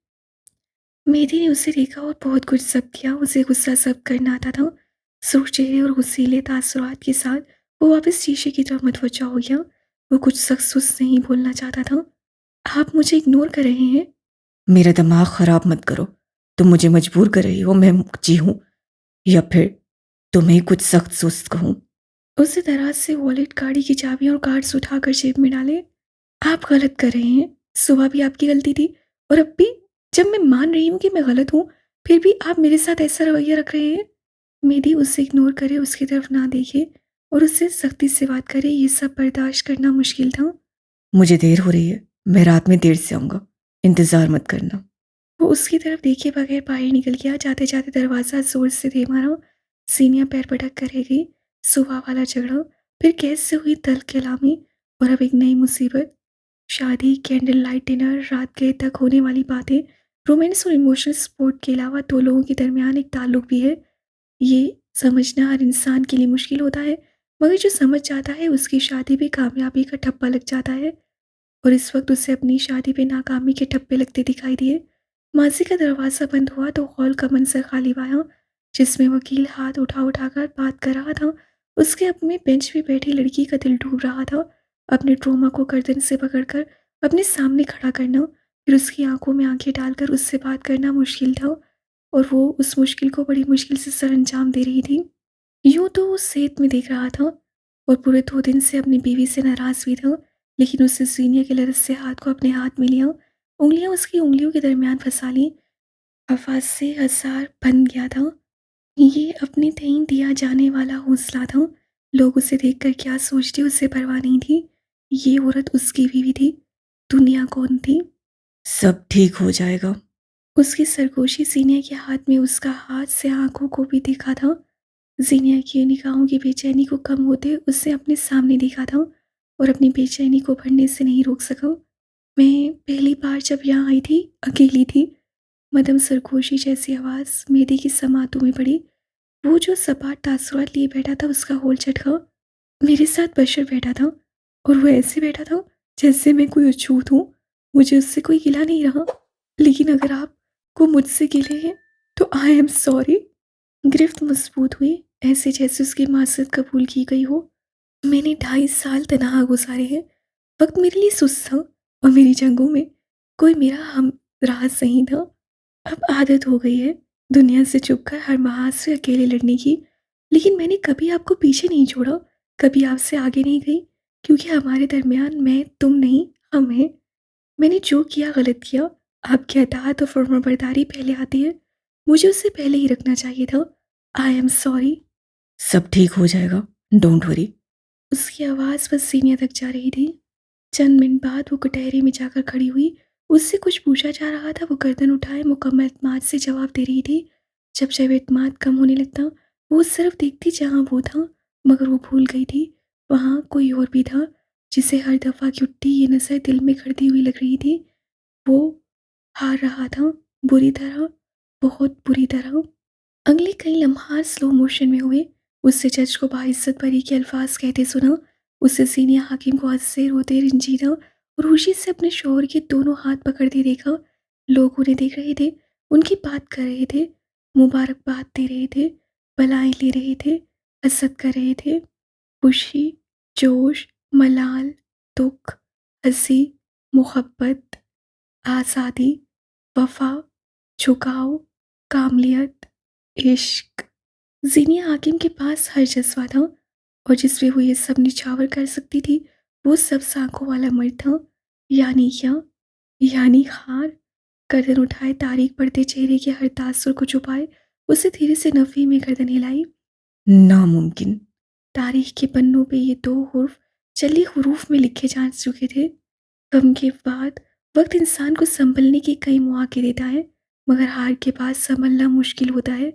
मेहदी ने उसे देखा और बहुत कुछ सब किया। उसे गुस्सा सब करना आता था। सुर्ख चेहरे और गुस्सीले तासुरात के साथ वो वापस शीशे की तरफ मतवज्जा हो गया। वो कुछ सख्त उससे नहीं बोलना चाहता था। आप मुझे इग्नोर कर रहे हैं। मेरा दिमाग खराब मत करो। तुम मुझे मजबूर कर रही हो मैं हूं, या फिर तुम्हें कुछ सख्त सुस्त कहूं? उसे दराज से वॉलेट, गाड़ी की चाबियां और कार्ड्स उठाकर जेब में डाले। आप गलत कर रहे हैं। सुबह भी आपकी गलती थी और अब भी। जब मैं मान रही हूँ कि मैं गलत हूँ, फिर भी आप मेरे साथ ऐसा रवैया रख रहे हैं। मेरी उसे इग्नोर करे, उसकी तरफ ना देखे और उससे सख्ती से बात करे, ये सब बर्दाश्त करना मुश्किल था। मुझे देर हो रही है। मैं रात में देर से आऊंगा। इंतजार मत करना। वो उसकी तरफ देखे बगैर बाहर निकल गया। जाते जाते दरवाज़ा जोर से दे मारा। सीनिया पैर पटक कर रह गई। सुबह वाला झगड़ा, फिर कैसे हुई तल कलामी, और अब एक नई मुसीबत। शादी, कैंडल लाइट डिनर, रात गए तक होने वाली बातें, रोमांस और इमोशनल सपोर्ट के अलावा दो लोगों के दरमियान एक ताल्लुक भी है। ये समझना हर इंसान के लिए मुश्किल होता है, मगर जो समझ जाता है उसकी शादी पे कामयाबी का ठप्पा लग जाता है। और इस वक्त उसे अपनी शादी पे नाकामी के ठप्पे लगते दिखाई दिए। मासी का दरवाज़ा बंद हुआ तो हॉल का मंजर खाली पाया, जिसमें वकील हाथ उठा उठाकर बात कर रहा था। उसके अपने बेंच पे बैठी लड़की का दिल डूब रहा था। अपने ट्रोमा को गर्दन से पकड़कर अपने सामने खड़ा करना, फिर उसकी आंखों में आंखें डालकर उससे बात करना मुश्किल था। और वो उस मुश्किल को बड़ी मुश्किल से सरअंजाम दे रही थी। यूं तो वो सेत में देख रहा था और पूरे 2 दिन से अपनी बीवी से नाराज भी था, लेकिन उसने सीनियर के लरज से हाथ को अपने हाथ में लिया। उंगलियां उसकी उंगलियों के दरमियान फंसा ली। आवाज से हजार बन गया था। ये अपने तय दिया जाने वाला हौसला था। लोग उसे देखकर क्या सोचते उसे परवाह नहीं थी। ये औरत उसकी बीवी थी। दुनिया कौन थी? सब ठीक हो जाएगा। उसकी सरगोशी सीनियर के हाथ में उसका हाथ से आंखों को भी देखा था। जीनिया की निगाहों की बेचैनी को कम होते उसने अपने सामने देखा था और अपनी बेचैनी को भरने से नहीं रोक सका। मैं पहली बार जब यहाँ आई थी, अकेली थी। मदम सरगोशी जैसी आवाज़ मेरी की समातों में पड़ी। वो जो सपाट तासुरात लिए बैठा था उसका होल झटका। मेरे साथ बशर बैठा था और वो ऐसे बैठा था जैसे मैं कोई अछूत हूँ। मुझे उससे कोई गिला नहीं रहा, लेकिन अगर आपको मुझसे गिले हैं तो आई एम सॉरी। गिरफ्त मजबूत हुई, ऐसे जैसे उसकी मासूमियत कबूल की गई हो। मैंने 2.5 साल तनहा गुजारे हैं। वक्त मेरे लिए सुस्त था और मेरी जंगों में कोई मेरा हम राज नहीं था। अब आदत हो गई है दुनिया से छुपकर हर महाज से अकेले लड़ने की। लेकिन मैंने कभी आपको पीछे नहीं छोड़ा, कभी आपसे आगे नहीं गई, क्योंकि हमारे दरमियान मैं तुम नहीं, हम हैं। मैंने जो किया गलत किया। आपकी अताअत और फर्माबरदारी पहले आती है। मुझे उससे पहले ही रखना चाहिए था। I am sorry. सब ठीक हो जाएगा, डोंट वरी। उसकी आवाज़ बस सीने तक जा रही थी। चंद मिनट बाद वो कटहरे में जाकर खड़ी हुई। उससे कुछ पूछा जा रहा था, वो गर्दन उठाए मुकम्मल एतमाद से जवाब दे रही थी। जब जब एतमाद कम होने लगता, वो उस तरफ देखती जहाँ वो था, मगर वो भूल गई थी वहाँ कोई और भी था, जिसे हर दफ़ा की उठती ये नज़र दिल में खड़ती हुई लग रही थी। वो हार रहा था, बुरी तरह, बहुत बुरी तरह। अगले कई लम्हात स्लो मोशन में हुए। उससे जज को बाइज्जत परी के अल्फाज कहते सुना। उससे सीनियर हाकिम को हंसते रोते रंजीदा और खुशी से अपने शोहर के दोनों हाथ पकड़ते देखा। लोग उन्हें देख रहे थे, उनकी बात कर रहे थे, मुबारकबाद दे रहे थे, बधाई ले रहे थे, हसद कर रहे थे। खुशी, जोश, मलाल, दुख, हंसी, मोहब्बत, आज़ादी, वफा, झुकाव, कामलियत, इश्क। ज़ीनिया हाकिम के पास हर जज़्बा था, और जिस पे वो ये सब निछावर कर सकती थी, वो सब साँखों वाला मर्द था। यानी क्या? यानी हार। गर्दन उठाए, तारीख पढ़ते चेहरे के हर तासुर को छुपाए, उसे धीरे से नफ़ी में गर्दन हिलाई। नामुमकिन। तारीख के पन्नों पे ये 2 हुर्फ जली हुरूफ में लिखे जा चुके थे। गम के बाद वक्त इंसान को संभलने के कई मौके देता है, मगर हार के बाद संभलना मुश्किल होता है।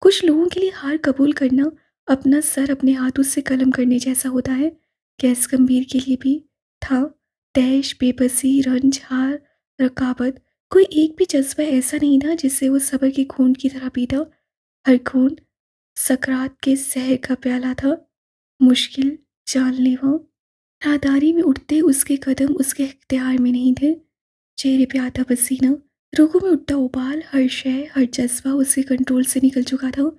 कुछ लोगों के लिए हार कबूल करना अपना सर अपने हाथों से कलम करने जैसा होता है। गैस गंभीर के लिए भी था। तैश, बेबसी, रंज, हार, रकाबत, कोई एक भी जज्बा ऐसा नहीं था जिससे वो सब्र के खून की तरह पीता। हर खून सकरात के जहर का प्याला था, मुश्किल, जानलेवा। राहदारी में उठते उसके कदम उसके इख्तियार में नहीं थे। चेहरे पे आता पसीना, रोगों में उठता उबाल, हर शय, हर जज्बा उसके कंट्रोल से निकल चुका था।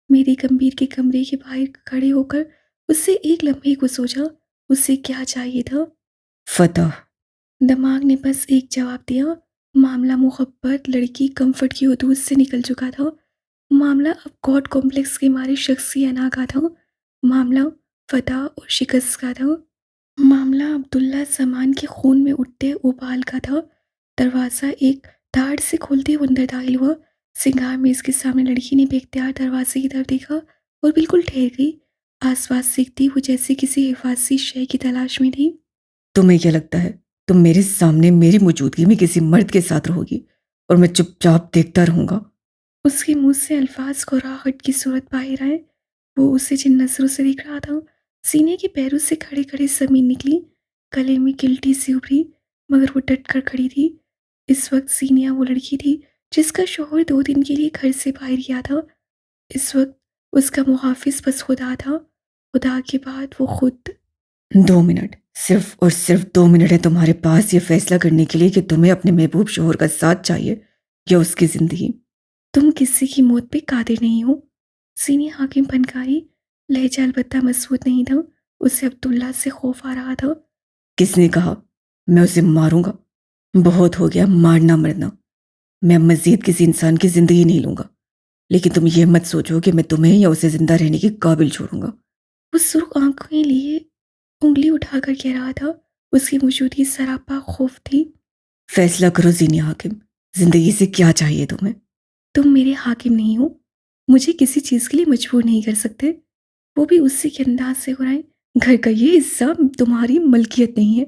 मेरी गंभीर के कमरे के बाहर खड़े होकर उससे एक लम्हे को सोचा, उससे क्या चाहिए था। फतह। दिमाग ने बस एक जवाब दिया। मामला मोहब्बत, लड़की, कंफर्ट की हदूद से निकल चुका था। मामला अब गॉड कॉम्प्लेक्स के मारे शख्सी अना का था। मामला फतह और शिकस्त का था। मामला अब्दुल्ला सामान के खून में उठते उबाल का था। दरवाज़ा एक धाड़ से खोलते हुए अंदर दाखिल हुआ। सिंगार मेज़ के सामने लड़की ने बेख्तियार दरवाजे की तरफ देखा और बिल्कुल ठहर गई। आसपास देखती वो जैसे किसी हिफाजती शय की तलाश में थी। तुम्हें क्या लगता है तुम मेरे सामने मेरी मौजूदगी में किसी मर्द के साथ रहोगी और मैं चुपचाप देखता रहूंगा? उसके मुंह से अल्फाज को राहत की सूरत बाहर आए। वो उसे जिन नजरों से देख रहा था, सीने के पैरों से खड़े खड़े जमीन निकली, गले में गिल्टी सी उभरी, मगर वो डट कर खड़ी थी। इस वक्त सीनिया वो लड़की थी जिसका शोहर 2 दिन के लिए घर से बाहर गया था। इस वक्त उसका मुहाफिज बस खुदा था, खुदा के बाद वो खुद। 2 मिनट, सिर्फ और सिर्फ 2 मिनट है तुम्हारे पास ये फैसला करने के लिए कि तुम्हें अपने महबूब शोहर का साथ चाहिए या उसकी जिंदगी। तुम किसी की मौत पे कादिर नहीं हो। सीनिया हाकिम फनकारी, लहजा अलबत्ता मजबूत नहीं था। उसे अब्दुल्ला से खौफ आ रहा था। किसने कहा मैं उसे मारूंगा? बहुत हो गया मारना मरना। मैं मजीद किसी इंसान की जिंदगी नहीं लूंगा, लेकिन तुम ये मत सोचो कि मैं तुम्हें या उसे जिंदा रहने के काबिल छोड़ूंगा। वो सुर्ख आंखें लिए उंगली उठाकर कह रहा था। उसकी मौजूदगी सरापा खौफ थी। फैसला करो जीनिया हाकिम, जिंदगी से क्या चाहिए तुम्हें? तुम मेरे हाकिम नहीं हो, मुझे किसी चीज़ के लिए मजबूर नहीं कर सकते। वो भी उसी के अंदाज से हो रहा है। घर का ये हिस्सा तुम्हारी मलकियत नहीं है,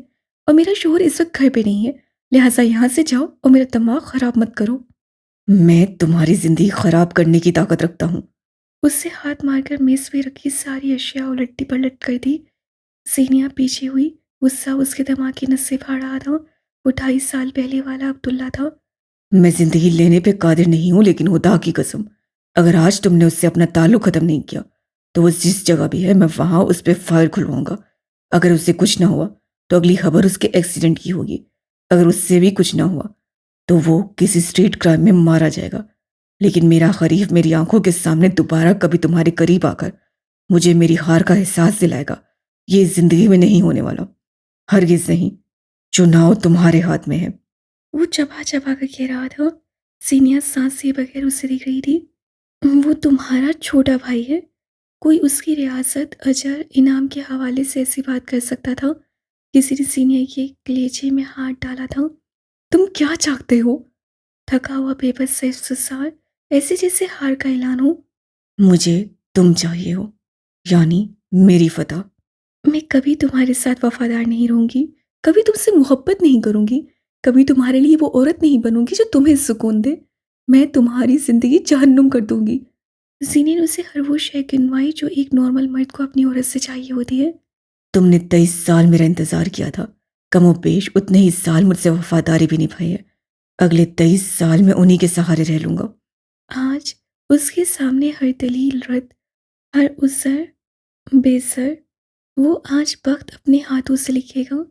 और मेरा शोहर इस वक्त घर पे नहीं है, लिहाजा यहाँ से जाओ और मेरा दिमाग खराब मत करो। मैं तुम्हारी जिंदगी खराब करने की ताकत रखता हूँ। उससे हाथ मारकर मेज पे रखी सारी अशिया उलट्टी पलट कर दी। सीनिया पीछे हुई। गुस्सा उसके दिमाग की नस से फाड़ रहा था। वो 2.5 साल पहले वाला अब्दुल्ला था। मैं जिंदगी लेने पे कादिर नहीं हूं, लेकिन खुदा की कसम, अगर आज तुमने उससे अपना ताल्लुक खत्म नहीं किया तो वो जिस जगह भी है मैं वहां उस पर फायर खुलवाऊंगा। अगर उससे कुछ ना हुआ तो अगली खबर उसके एक्सीडेंट की होगी। अगर उससे भी कुछ ना हुआ तो वो किसी स्ट्रीट क्राइम में मारा जाएगा। लेकिन मेरा खरीफ मेरी आंखों के सामने दोबारा कभी तुम्हारे करीब आकर मुझे मेरी हार का एहसास दिलाएगा। ये जिंदगी में नहीं होने वाला, हरगिज नहीं। चुनाव तुम्हारे हाथ में है। वो चबा चबा कर कह रहा था। सीनिया सांस लिए बगैर उसे देख रही थी। वो तुम्हारा छोटा भाई है। कोई उसकी रियासत, अजर, इनाम के हवाले से ऐसी बात कर सकता था? किसी ने सीनिया के कलेजे में हाथ डाला था। तुम क्या चाहते हो? थका हुआ बेबस सा इफ्तिसार, ऐसे जैसे हार का ऐलान हो। मुझे तुम चाहिए हो, यानी मेरी फतह। मैं कभी तुम्हारे साथ वफादार नहीं रहूंगी, कभी तुमसे मोहब्बत नहीं करूंगी, कभी तुम्हारे लिए वो औरत नहीं बनूंगी जो तुम्हें सुकून दे। मैं तुम्हारी जिंदगी जहन्नुम कर दूंगी। जीने ने उसे हर वो शय गिनवाई जो एक नॉर्मल मर्द को अपनी औरत से चाहिए होती है। तुमने 23 साल मेरा इंतजार किया था, कमोबेश उतने ही साल मुझसे वफादारी भी निभाई है। अगले 23 साल में उन्हीं के सहारे रह लूंगा। आज उसके सामने हर दलील रद्द, हर उसर बेसर, वो आज वक्त अपने हाथों से लिखेगा।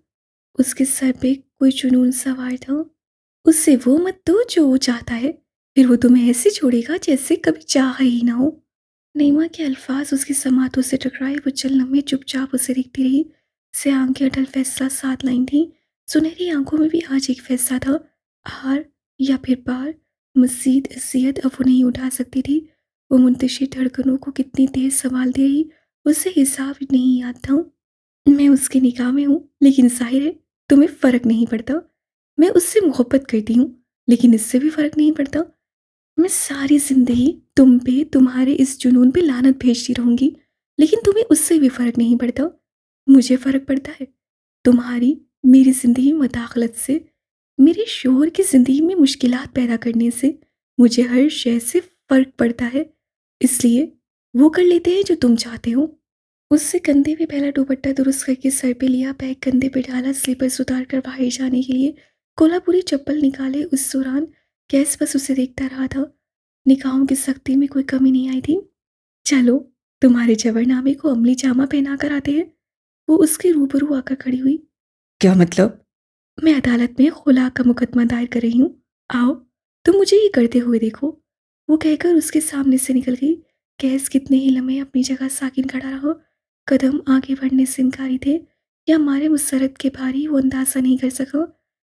उसके सर पे कोई जुनून सवार था। उससे वो मत दो जो वो चाहता है, फिर वो तुम्हें ऐसे छोड़ेगा जैसे कभी चाहा ही ना हो। नईमा के अल्फाज उसके समातों से टकराए। वो चलने में चुपचाप उसे देखती रही। से आंखें अटल फैसला साथ लाई थी। सुनहरी आंखों में भी आज एक फैसला था, हार या फिर पार। मजीद असियत अब वो नहीं उठा सकती थी। वो मुंतशिर धड़कनों को कितनी देर संभालती रही, उसे हिसाब नहीं याद था। मैं उसकी निगाह में हूँ, लेकिन जाहिर है तुम्हें फ़र्क नहीं पड़ता। मैं उससे मोहब्बत करती हूँ, लेकिन इससे भी फ़र्क नहीं पड़ता। मैं सारी ज़िंदगी तुम पे, तुम्हारे इस जुनून पे लानत भेजती रहूँगी, लेकिन तुम्हें उससे भी फ़र्क नहीं पड़ता। मुझे फ़र्क पड़ता है, तुम्हारी मेरी ज़िंदगी में मदाखलत से, मेरे शोहर की ज़िंदगी में मुश्किलात पैदा करने से। मुझे हर शय से फ़र्क पड़ता है, इसलिए वो कर लेते हैं जो तुम चाहते हो। उससे कंधे पे पहला दुपट्टा दुरुस्त करके सर पे लिया, बैग कंधे पे डाला, स्लीपर्स उतार कर बाहर जाने के लिए कोल्हापुरी चप्पल निकाले। उस दौरान गैस बस उसे देखता रहा था। निगाहों की सख्ती में कोई कमी नहीं आई थी। चलो, तुम्हारे जबरनामे को अमली जामा पहना कर आते हैं। वो उसके रूबरू आकर खड़ी हुई। क्या मतलब? मैं अदालत में खुला का मुकदमा दायर कर रही हूँ। आओ, तुम मुझे ये करते हुए देखो। वो कहकर उसके सामने से निकल गई। गैस कितने ही लम्हे अपनी जगह साकिन खड़ा रहा। कदम आगे बढ़ने से इनकारी थे, या मारे मुसरत के भारी, वो अंदाजा नहीं कर सका।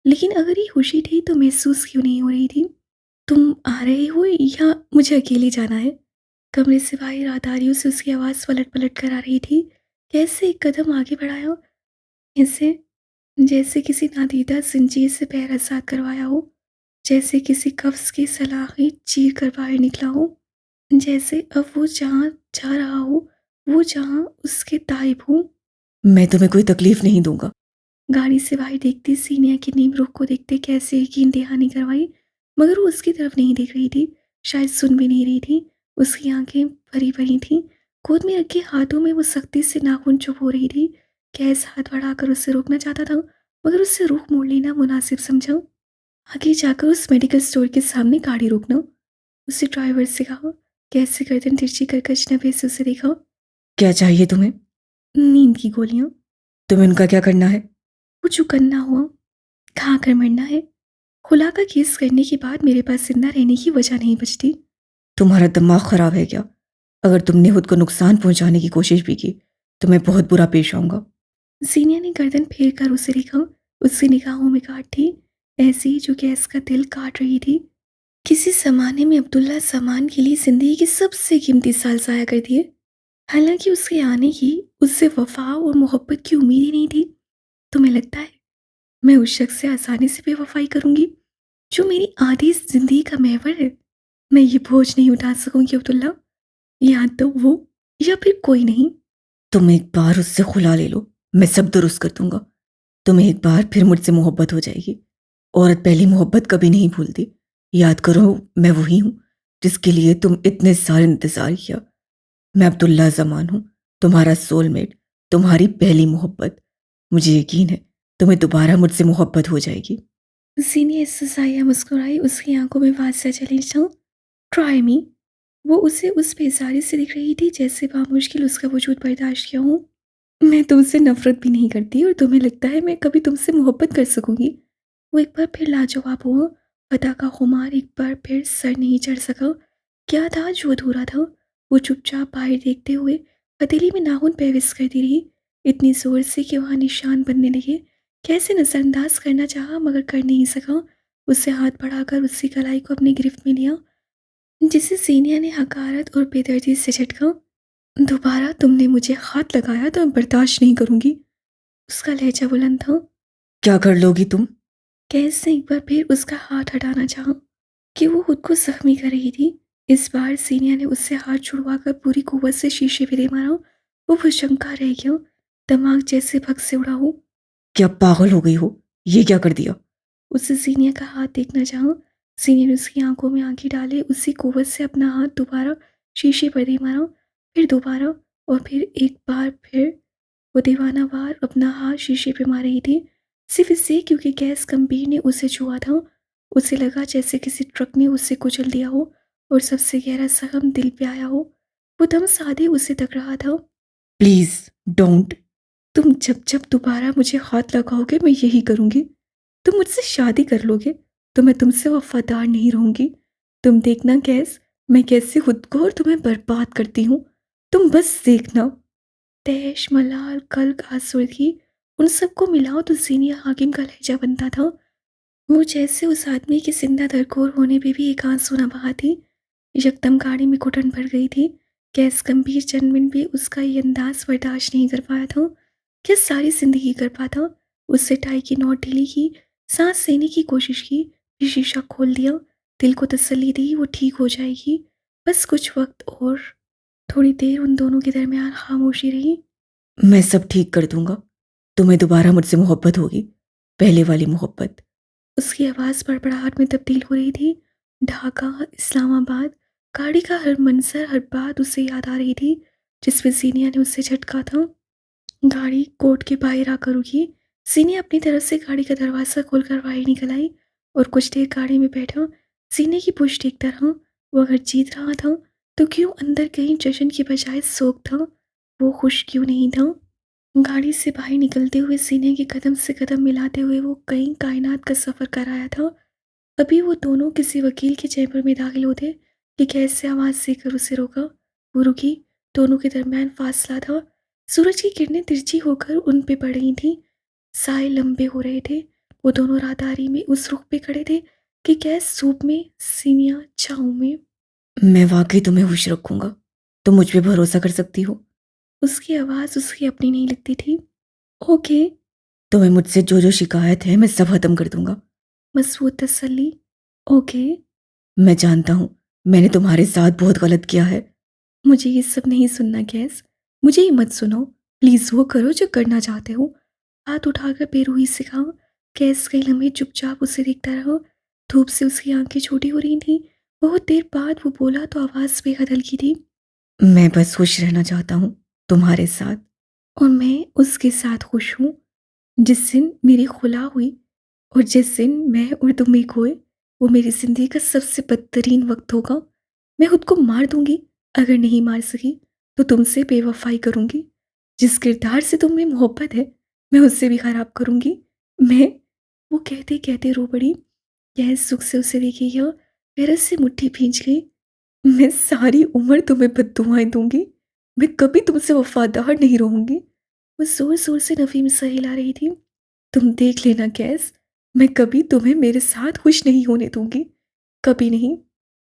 लेकिन अगर ये खुशी थी तो महसूस क्यों नहीं हो रही थी। तुम आ रहे हो या मुझे अकेले जाना है? कमरे से बाहर राहदारियों से उसकी आवाज़ पलट पलट कर आ रही थी। कैसे एक कदम आगे बढ़ाया, ऐसे जैसे किसी नादीदा ज़ंजीर से पैर आज़ाद करवाया हो, जैसे किसी कफ्स की सलाख़ें चीर कर बाहर निकला हो, जैसे अब वो जहाँ जा रहा हो, वो जहाँ उसके ताइब हों। मैं तुम्हें कोई तकलीफ नहीं दूंगा। गाड़ी से बाहर देखती सीनिया की नीम रुख को देखते कैसे यकीन दहानी करवाई, मगर वो उसकी तरफ नहीं देख रही थी, शायद सुन भी नहीं रही थी। उसकी आंखें भरी भरी थीं। गोद में रखे हाथों में वो सख्ती से नाखून चुप हो रही थी। कैस हाथ बढ़ाकर उससे रोकना चाहता था, मगर उससे रुख मोड़ लेना मुनासिब समझा। आगे जाकर उस मेडिकल स्टोर के सामने गाड़ी रोकना, उसे ड्राइवर से कहा। कैसे गर्दन तिरछी कर अजनबी से उसे देखा। क्या चाहिए तुम्हें? नींद की गोलियां। तुम्हें उनका क्या करना है? वो जो करना हुआ, खा कर मरना है। खुला का केस करने के बाद मेरे पास जिंदा रहने की वजह नहीं बचती। तुम्हारा दिमाग खराब है क्या? अगर तुमने खुद को नुकसान पहुंचाने की कोशिश भी की तो मैं बहुत बुरा पेश आऊंगा। जीनिया ने गर्दन फेर कर उसे देखा। उसकी निगाहों में काट थी, ऐसी जो गैस का दिल काट रही थी। किसी जमाने में अब्दुल्ला सामान के लिए जिंदगी के सबसे कीमती साल जाया कर दिए। हालांकि उसके आने की उससे वफा और मोहब्बत की उम्मीद ही नहीं थी। तुम्हें लगता है मैं उस शख्स से आसानी से बेवफाई करूंगी जो मेरी आधी जिंदगी का महवर है? मैं ये बोझ नहीं उठा सकूंगी अब्दुल्ला, या तो वो या फिर कोई नहीं। तुम एक बार उससे खुला ले लो, मैं सब दुरुस्त कर दूंगा। तुम्हें एक बार फिर मुझसे मोहब्बत हो जाएगी। औरत पहली मोहब्बत कभी नहीं भूलती। याद करो, मैं वही हूँ जिसके लिए तुम इतने साल इंतजार किया। मैं अब्दुल्ला जमान हूँ, तुम्हारा सोलमेट, तुम्हारी पहली मोहब्बत। मुझे यकीन है तुम्हें दोबारा मुझसे मोहब्बत हो जाएगी। सीने ससाया मुस्कुराई। उसकी आंखों में वात्सल्य चली जाऊं। Try me. वो उसे उस बेजारी से दिख रही थी जैसे बामुश्किल उसका वजूद बर्दाश्त किया हूँ। मैं तुमसे नफरत भी नहीं करती, और तुम्हें लगता है मैं कभी तुमसे मोहब्बत कर सकूंगी? वो एक बार फिर लाजवाब हुआ। पता का खुमार एक बार फिर सर नहीं चढ़ सका। क्या था जो अधूरा था? वो चुपचाप बाहर देखते हुए हथेली में नाखून पेविस करती रही, इतनी जोर से कि वहां निशान बनने लगे। कैसे नजरअंदाज करना चाहा, मगर कर नहीं सका। उससे हाथ बढ़ाकर उसकी कलाई को अपनी गिरफ्त में लिया, जिसे सीनिया ने हकारत और बेदर्दी से झटका। दोबारा तुमने मुझे हाथ लगाया तो मैं बर्दाश्त नहीं करूंगी। उसका लहजा बुलंद था। क्या कर लोगी तुम? कैस ने एक बार फिर उसका हाथ हटाना चाहा कि वो खुद को जख्मी कर रही थी। इस बार सीनिया ने उससे हाथ छुड़वाकर पूरी कुव्वत से शीशे पे दे मारा। वो भुजंका रह गया, दिमाग जैसे भग से उड़ा हो। क्या पागल हो गई हो? ये क्या कर दिया? उसे सीनिया का हाथ देखना चाहा। सीनिया ने उसकी आंखों में आंखें डाले, उसी कुव्वत से अपना हाथ दोबारा शीशे पर दे मारा, फिर दोबारा, और फिर एक बार फिर। वो दीवाना वार अपना हाथ शीशे पे मार रही थी, सिर्फ इसलिए क्योंकि गैस गंभीर ने उसे छुआ था। उसे लगा जैसे किसी ट्रक ने उसे कुचल दिया हो और सबसे गहरा सहम दिल पे आया हो। वो दम साधे उसे तक रहा था। Please don't. तुम जब जब दोबारा मुझे हाथ लगाओगे मैं यही करूंगी। तुम मुझसे शादी कर लोगे तो मैं तुमसे वफादार नहीं रहूंगी। तुम देखना गैस, मैं कैसे खुद को और तुम्हें बर्बाद करती हूँ। तुम बस देखना। तैश, मलाल, कल्क, आसुर्गी, उन सबको मिलाओ तो सीनिया हाकिम का लहजा बनता था। वो जैसे उस आदमी के जिंदा दरकोर होने पे भी एक आंसू न बहा थी। यकदम गाड़ी में घुटन भर गई थी। गैस गंभीर जनमिन भी उसका ये अंदाज बर्दाश्त नहीं कर पाया था। क्या सारी जिंदगी कर पाता। उससे टाई की नोट ढीली की, सांस लेने की कोशिश की, फिर शीशा खोल दिया। दिल को तसल्ली दी वो ठीक हो जाएगी। बस कुछ वक्त और। थोड़ी देर उन दोनों के दरमियान खामोशी रही। मैं सब ठीक कर दूंगा। तुम्हें दोबारा मुझसे मोहब्बत होगी, पहले वाली मोहब्बत। उसकी आवाज़ बड़बड़ाहट में तब्दील हो रही थी। ढाका, इस्लामाबाद, गाड़ी का हर मंजर, हर बात उसे याद आ रही थी जिसमें सीनिया ने उससे झटका था। गाड़ी कोर्ट के बाहर आकर रुकी। सीनिया अपनी तरफ से गाड़ी का दरवाज़ा खोलकर बाहर निकल आई और कुछ देर गाड़ी में बैठा। सीने की पुष्ट देखता रहा। वो अगर जीत रहा था तो क्यों अंदर कहीं जश्न की बजाय शोक था। वो खुश क्यों नहीं था। गाड़ी से बाहर निकलते हुए सीने के कदम से कदम मिलाते हुए वो कई कायनात का सफ़र कर आया था। अभी वो दोनों किसी वकील के चैम्बर में दाखिल होते कि कैसे आवाज़ देकर उसे रोका। वो रुकी। दोनों के दरमियान फासला था। सूरज की किरणें तिरछी होकर उन पे पड़ रही थीं। साए लंबे हो रहे थे। वो दोनों राहदारी में उस रुख पे खड़े थे कि गैस सूप में, सीनिया छाँव में। मैं वाकई तुम्हें खुश रखूंगा। तुम मुझ पे भरोसा कर सकती हो। उसकी आवाज़ उसकी अपनी नहीं लगती थी। ओके। तुम्हें मुझसे जो जो शिकायत है मैं सब खत्म कर दूंगा। मजबूत तसल्ली। ओके। मैं जानता हूँ मैंने तुम्हारे साथ बहुत गलत किया है। मुझे ये सब नहीं सुनना गैस। मुझे ये मत सुनो। प्लीज़ वो करो जो करना चाहते हो। हाथ उठाकर बेरुही से कहा। गैस कई लम्हे चुपचाप उसे देखता रहा। धूप से उसकी आंखें छोटी हो रही थीं। बहुत देर बाद वो बोला तो आवाज़ बेहद हल्की थी। मैं बस खुश रहना चाहता हूँ तुम्हारे साथ। और मैं उसके साथ खुश हूँ। जिस दिन मेरी खुला हुई और जिस दिन मैं और तुम एक हुए, वो मेरी ज़िंदगी का सबसे बदतरीन वक्त होगा। मैं खुद को मार दूंगी। अगर नहीं मार सकी तो तुमसे बेवफाई करूंगी। जिस किरदार से तुम्हें मोहब्बत है मैं उससे भी खराब करूंगी। मैं। वो कहते कहते रो पड़ी। यह सुख से उसे देखी गया। पैरस से मुट्ठी भींच गई। मैं सारी उम्र तुम्हें बद्दुआएं दूंगी। मैं कभी तुमसे वफादार नहीं रहूंगी। वो जोर जोर से नफी में सर हिला रही थी। तुम देख लेना गैस, मैं कभी तुम्हें मेरे साथ खुश नहीं होने दूंगी। कभी नहीं।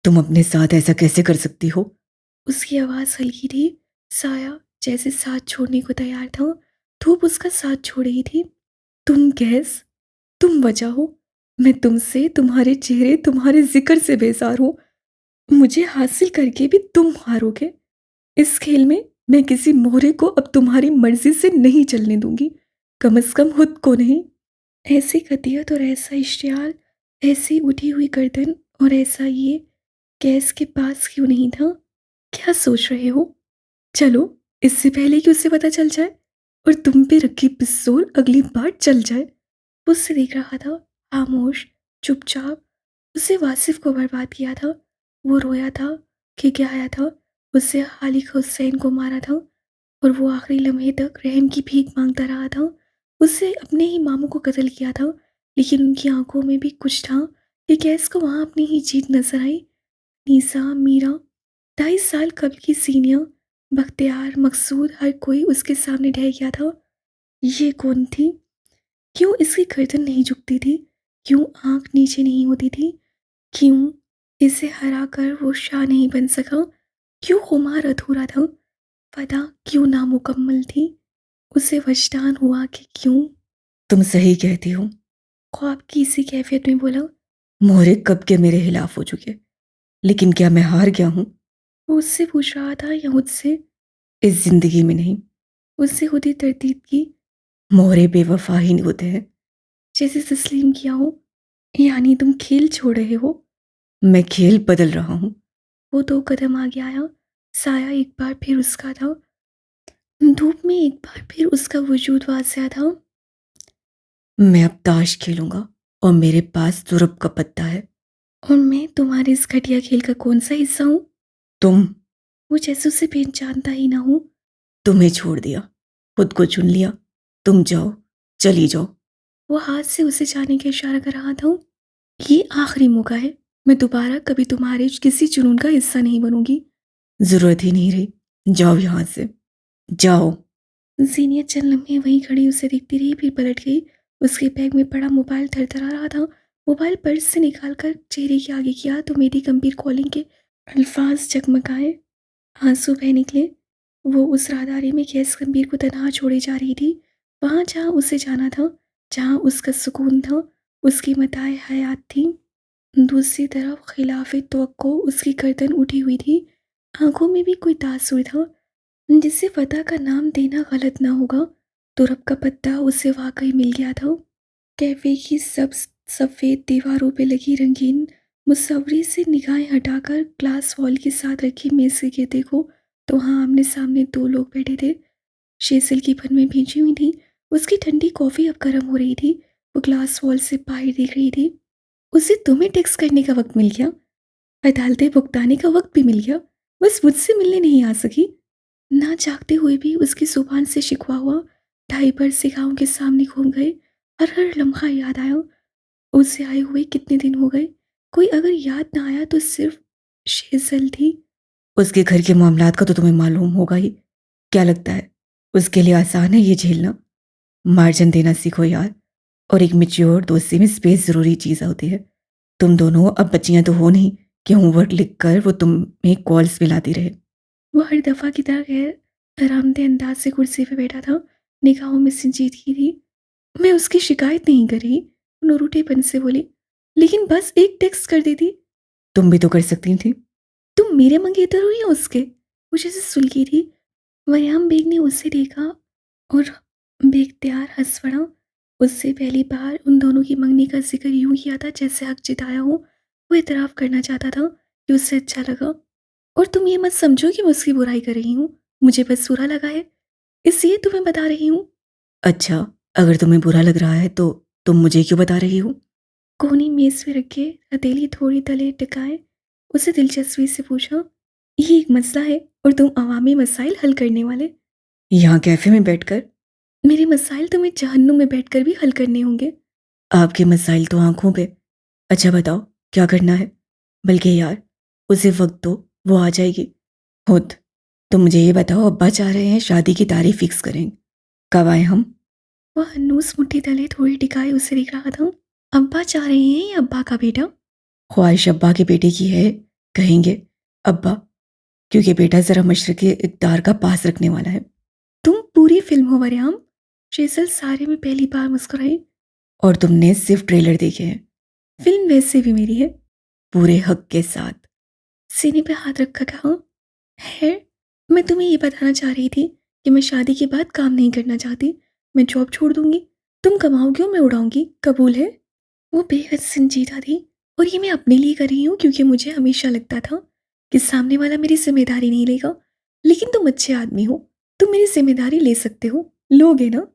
तुम अपने साथ ऐसा कैसे कर सकती हो? उसकी आवाज़ हल्की थी। साया जैसे साथ छोड़ने को तैयार था। धूप उसका साथ छोड़ रही थी। तुम गैस, तुम वजह हो। मैं तुमसे, तुम्हारे चेहरे, तुम्हारे जिक्र से बेजार हूँ। मुझे हासिल करके भी तुम हारोगे। इस खेल में मैं किसी मोहरे को अब तुम्हारी मर्जी से नहीं चलने दूंगी। कम से कम खुद को नहीं। ऐसी कतियत और ऐसा इश्तियाल, ऐसी उठी हुई गर्दन और ऐसा ये गैस के पास क्यों नहीं था। क्या सोच रहे हो? चलो, इससे पहले कि उसे पता चल जाए और तुम पे रखी पिस्तौल अगली बार चल जाए। वो उससे देख रहा था, खामोश, चुपचाप। उसे वासिफ को बर्बाद किया था। वो रोया था कि क्या आया था। उससे खालिक हुसैन को मारा था और वो आखिरी लम्हे तक रहम की भीख मांगता रहा था। उससे अपने ही मामू को कत्ल किया था, लेकिन उनकी आंखों में भी कुछ था कि गैस को वहाँ अपनी ही जीत नजर आई। नीसा, मीरा, 2.5 साल कबल की सीनिया, बख्तियार, मकसूद, हर कोई उसके सामने ढह गया था। ये कौन थी? क्यों इसकी गर्दन नहीं झुकती थी? क्यों आंख नीचे नहीं होती थी? क्यों इसे हरा कर वो शाह नहीं बन सका? क्यों खुमार अधूरा था? फदा क्यों नामुकम्मल थी? उसे वजदान हुआ कि क्यों। तुम सही कहती हो। ख्वाब की इसी कैफियत में बोला। मोहरे कब के मेरे खिलाफ हो चुके। लेकिन क्या मैं हार गया हूँ? वो उससे पूछ रहा था या मुझसे? इस ज़िंदगी में नहीं, उससे खुद ही तरदीद की, मोहरे बेवफ़ा ही होते हैं। जैसे तस्लीम किया हो। यानी तुम खेल छोड़ रहे हो? मैं खेल बदल रहा हूँ। वो 2 कदम आगे आया। साया एक बार फिर उसका था। धूप में एक बार फिर उसका वजूद वाज़िया था। मैं अब ताश खेलूँगा और मेरे पास तुरब का पत्ता है। और मैं तुम्हारे इस घटिया खेल का कौन-सा हिस्सा हूँ? तुम वो जैसे उसे पहचानता ही ना हो। तुम्हें छोड़ दिया, खुद को चुन लिया। तुम जाओ, चली जाओ। वो हाथ से उसे जाने का इशारा कर रहा था। ये आखिरी मौका है। मैं दोबारा कभी तुम्हारे किसी जुनून का हिस्सा नहीं बनूंगी। ज़रूरत ही नहीं रही। जाओ यहाँ से, जाओ। जीनिया चंद लम्हे वहीं खड़ी उसे देखती रही, फिर पलट गई। उसके बैग में पड़ा मोबाइल थरथरा रहा था। मोबाइल पर्स से निकालकर चेहरे के आगे किया तो मेरी गंभीर कॉलिंग के अल्फाज जगमगाए, आंसू बह निकले। वो उस राहदारी में गैस गंभीर को तनहा छोड़े जा रही थी, वहां जहाँ उसे जाना था, जहाँ उसका सुकून था, उसकी मताए हयात थी। दूसरी तरफ खिलाफ तवक्को उसकी गर्दन उठी हुई थी, आंखों में भी कोई तासुर था जिससे फतह का नाम देना गलत ना होगा। तुरब का पत्ता उसे वाकई मिल गया था। कैफे की सब सफ़ेद दीवारों पे लगी रंगीन मुसव्वरी से निगाहें हटाकर ग्लास वॉल के साथ रखी मेज के गिर्द देखो तो हाँ, आमने सामने 2 लोग बैठे थे। शेसल की पन में भींची हुई थी। उसकी ठंडी कॉफ़ी अब गर्म हो रही थी। वो ग्लास वॉल से बाहर देख रही थी। उसे तुम्हें टेक्स्ट करने का वक्त मिल गया, अदालतें भुगताने का वक्त भी मिल गया, बस मुझसे मिलने नहीं आ सकी। ना चाहते हुए भी उसकी जुबान से शिकवा हुआ 2.5 बरस गाँव के सामने घूम गए। हर लम्हा याद आया। उसे आए हुए कितने दिन हो गए। कोई अगर याद ना आया तो सिर्फ शेजल थी। उसके घर के मामलात का तो तुम्हें मालूम होगा ही। क्या लगता है उसके लिए आसान है ये झेलना? मार्जिन देना सीखो यार। और एक मैच्योर दोस्ती में स्पेस ज़रूरी चीज़ होती है। तुम दोनों अब बच्चियां तो हो नहीं कि होमवर्क लिख कर वो तुम्हें कॉल्स मिलाती रहे। वो हर दफ़ा की तरह गैर आरामदेह अंदाज से कुर्सी पे बैठा था, निगाहों में संजीदगी थी। मैं उसकी शिकायत नहीं कर रही, नोरूठेपन से बोली, लेकिन बस एक टेक्स्ट कर देती। तुम भी तो कर सकती थी। तुम मेरे मंगेतर हो या उसके? वो जैसे सुलगी थी। वरयाम बेग ने उसे देखा और बेख्तियार हंस पड़ा। उससे पहली बार उन दोनों की मंगनी का जिक्र यूं किया था जैसे हक जताया हो। वो इतराफ़ करना चाहता था कि उससे अच्छा लगा। और तुम ये मत समझो कि मैं उसकी बुराई कर रही हूँ, मुझे बस बुरा लगा है, इसलिए तुम्हें बता रही हूँ। अच्छा, अगर तुम्हें बुरा लग रहा है तो तुम मुझे क्यों बता रही हो? कोहनी मेज़ पे रखे हथेली थोड़ी तले टिकाए उसे दिलचस्पी से पूछा। ये एक मसला है और तुम अवामी मसाइल हल करने वाले। यहाँ कैफे में बैठकर? मेरे मसाइल तुम्हें जहन्नुम में बैठकर भी हल करने होंगे। आपके मसाइल तो आंखों पे। अच्छा बताओ, क्या करना है? बल्कि यार, उसे वक्त दो, वो आ जाएगी खुद। तुम मुझे ये बताओ, अब्बा चाह रहे हैं शादी की तारीख फिक्स करें, कब आए हम? वह हन्नूस मुट्ठी तले थोड़ी टिकाए उसे देख रहा था। अब्बा चाह रहे हैं या अब्बा का बेटा? ख्वाहिश अब्बा के बेटे की है, कहेंगे अब्बा, क्योंकि बेटा ज़रा मशरक़ इक़्तिदार का पास रखने वाला है। तुम पूरी फिल्म हो वरयाम। शेजल सारे में पहली बार मुस्कुराई। और तुमने सिर्फ ट्रेलर देखे हैं। फिल्म वैसे भी मेरी है। पूरे हक के साथ। सीने पे हाथ रखा कहा, है, मैं तुम्हें ये बताना चाह रही थी कि मैं शादी के बाद काम नहीं करना चाहती। मैं जॉब छोड़ दूंगी। तुम कमाओगे और मैं उड़ाऊंगी, कबूल है? वो बेहद संजीदा थी। और ये मैं अपने लिए कर रही हूँ क्योंकि मुझे हमेशा लगता था कि सामने वाला मेरी जिम्मेदारी नहीं लेगा। लेकिन तुम अच्छे आदमी हो, तुम मेरी जिम्मेदारी ले सकते हो, लोगे ना?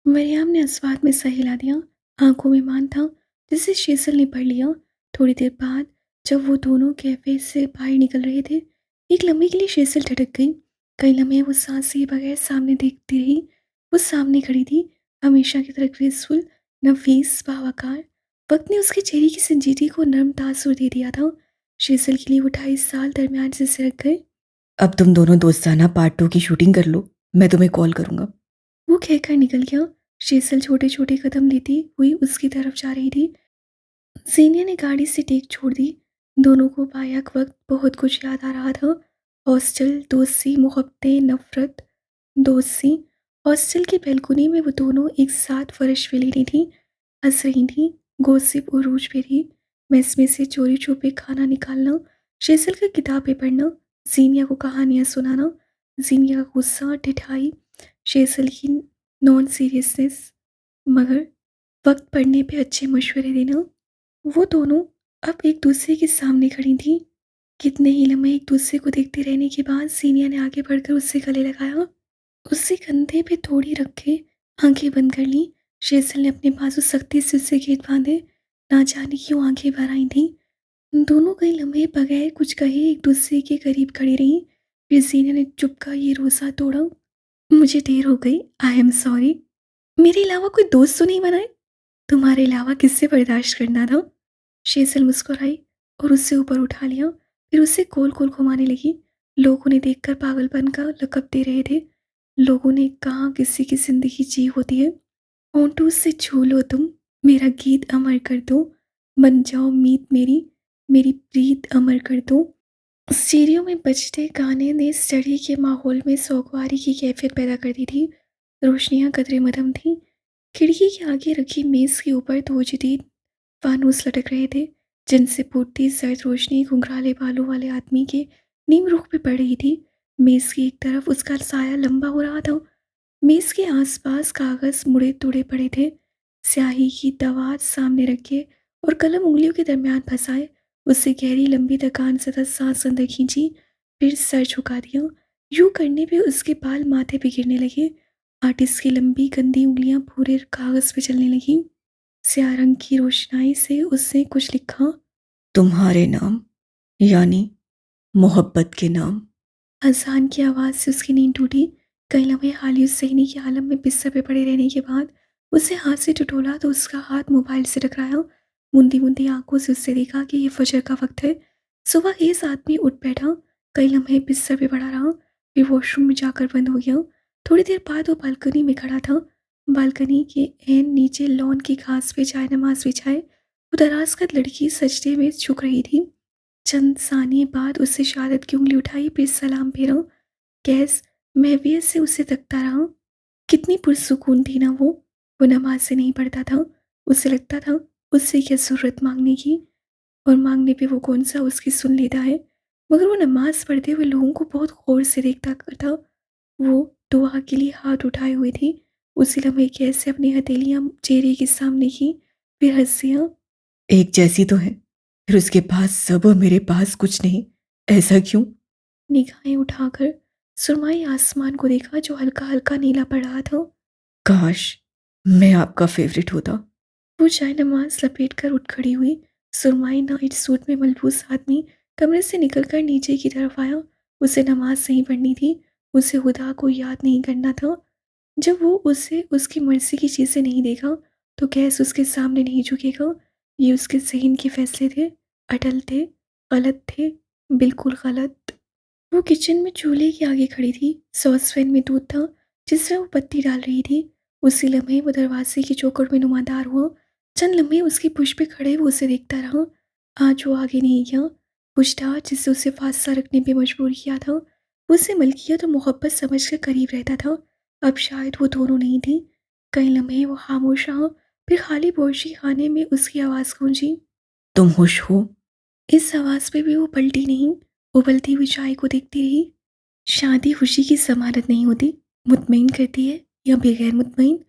मरियम ने अस्वाद में सर हिला दिया। आंखों में मान था जिसे शेसल ने पढ़ लिया। थोड़ी देर बाद जब वो दोनों कैफे से बाहर निकल रहे थे, एक लम्हे के लिए शेसल ठटक गई। कई लम्हे वो सांस लिए बगैर सामने देखती रही। वो सामने खड़ी थी, हमेशा की तरह ग्रेसफुल, नफीस, बावकार। वक्त ने उसके चेहरे की संजीदगी को नरम तासुर दे दिया था। शेसल के लिए वो 28 साल दरमियान से सिरक गए। अब तुम दोनों दोस्ताना पार्ट 2 की शूटिंग कर लो, मैं तुम्हें कॉल करूँगा। वो कहकर निकल गया। शेसल छोटे छोटे कदम लेती हुई उसकी तरफ जा रही थी। सीनिया ने गाड़ी से टेक छोड़ दी। दोनों को बायाक वक्त बहुत कुछ याद आ रहा था। हॉस्टल, दोस्ती, मोहब्बतें, नफरत, दोस्ती। हॉस्टल की बैल्कनी में वो दोनों एक साथ फर्श पे लेटी थी, हंस रही थी, गॉसिप उरूज पे थी। मेस में से चोरी छुपे खाना निकालना, शेसल का किताबें पढ़ना, जीनिया को कहानियाँ सुनाना, जीनिया का गुस्सा, ठिठाई, शेसल की नॉन सीरियसनेस, मगर वक्त पड़ने पे अच्छे मशवरे देना। वो दोनों अब एक दूसरे के सामने खड़ी थीं। कितने ही लम्हे एक दूसरे को देखते रहने के बाद जीनिया ने आगे बढ़कर उससे गले लगाया। उससे कंधे पे थोड़ी रख के आंखें बंद कर ली। शेसल ने अपने बाजू सख्ती से उससे घेर बांधे। ना जाने क्यों आंखें भर आई थीं। दोनों कई लम्हे बगैर कुछ कहे एक दूसरे के करीब खड़ी रहीं। फिर जीनिया ने चुप का ये रोज़ा तोड़ा। मुझे देर हो गई, आई एम सॉरी। मेरे अलावा कोई दोस्त तो नहीं बनाए? तुम्हारे अलावा किससे बर्दाश्त करना था? शेज़ल मुस्कुराई और उससे ऊपर उठा लिया। फिर उसे गोल-गोल घुमाने लगी। लोग उन्हें देखकर पागलपन का लक़ब दे रहे थे। लोगों ने कहा किसी की ज़िंदगी जी होती है। होंठों से छू लो तुम, मेरा गीत अमर कर दो। बन जाओ मीत मेरी, मेरी प्रीत अमर कर दो। सीढ़ियों में बजते गाने ने स्टडी के माहौल में सोगवारी की कैफियत पैदा कर दी थी। रोशनियां कदरे मदम थीं। खिड़की के आगे रखी मेज़ के ऊपर दो जदीद फानूस लटक रहे थे, जिनसे फूटती सर्द रोशनी घुंघराले बालों वाले आदमी के नीम रुख पे पड़ रही थी। मेज़ की एक तरफ उसका साया लंबा हो रहा था। मेज़ के आसपास कागज़ मुड़े तुड़े पड़े थे। स्याही की दवात सामने रखे और कलम उंगलियों के दरमियान फंसाए, उससे गहरी लंबी थकान सतत सांस अंदर खींची, फिर सर झुका दिया। यूं करने पे उसके बाल माथे पे गिरने लगे। आर्टिस्ट की लंबी गंदी उंगलियां पूरे कागज़ पे चलने लगीं। स्याह रंग की रोशनाई से उसने कुछ लिखा। तुम्हारे नाम, यानी मोहब्बत के नाम। अज़ान की आवाज़ से उसकी नींद टूटी। कई लम्हे हालियो सहनी के आलम में बिस्तर पे पड़े रहने के बाद उसे हाथ से टटोला तो उसका हाथ मोबाइल से टकराया। मुंदी-मुंदी आँखों से उससे देखा कि ये फजर का वक्त है। सुबह खेज़ आदमी उठ बैठा, कई लम्हे बिस्तर पे पड़ा रहा, फिर वॉशरूम में जाकर बंद हो गया। थोड़ी देर बाद वो बालकनी में खड़ा था। बालकनी के ऐन नीचे लॉन की घास पे जायनमाज़ बिछाए वो दराज़-कद लड़की सजदे में झुक रही थी। चंद सानिये बाद उससे शहादत की उंगली उठाई, फिर सलाम फेरा। गैस महवियत से उसे तकता रहा। कितनी पुरसुकून थी ना वो नमाज से नहीं पढ़ता था। उसे लगता था उससे क्या ज़रूरत मांगने की, और मांगने पे वो कौन सा उसकी सुन लेता है। मगर वो नमाज पढ़ते हुए लोगों को बहुत गौर से देखता था। वो दुआ के लिए हाथ उठाए हुए थी। उसी लम्हे कैसे अपनी हथेलियां चेहरे के सामने की, फिर हंस दिया। एक जैसी तो है, फिर उसके पास सब और मेरे पास कुछ नहीं। ऐसा क्यों? निगाहें उठाकर सुरमाई आसमान को देखा जो हल्का हल्का नीला पड़ रहा था। काश मैं आपका फेवरेट होता। वो जायनमाज़ लपेट कर उठ खड़ी हुई। सुरमाई नाइट सूट में मलबूस आदमी कमरे से निकलकर नीचे की तरफ आया। उसे नमाज नहीं पढ़नी थी, उसे खुदा को याद नहीं करना था। जब वो उसे उसकी मर्ज़ी की चीज़ें नहीं देगा, तो गैस उसके सामने नहीं झुकेगा। ये उसके ज़हन के फैसले थे, अटल थे, गलत थे, बिल्कुल गलत। वो किचन में चूल्हे के आगे खड़ी थी। सॉसपैन में दूध था, जिसमें वो पत्ती डाल रही थी। उसी लम्हे वो दरवाजे की चौखट में नुमादार हुआ। चंद लम्हे उसकी पुश पे खड़े वो उसे देखता रहा। आज वो आगे नहीं गया। कुछ था जिससे उसे फासला रखने पे मजबूर किया था। वो उसे मलकियत और मोहब्बत समझ कर करीब रहता था। अब शायद वो दोनों नहीं थी। कई लम्हे वो खामोश रहा, फिर खाली बोर्ची खाने में उसकी आवाज़ गूंजी। तुम खुश हो? इस आवाज़ पे भी वो पलटी नहीं, उबलती हुई चाय को देखती रही। शादी खुशी की ज़मानत नहीं होती, मुतमईन करती है या बगैर मुतमईन।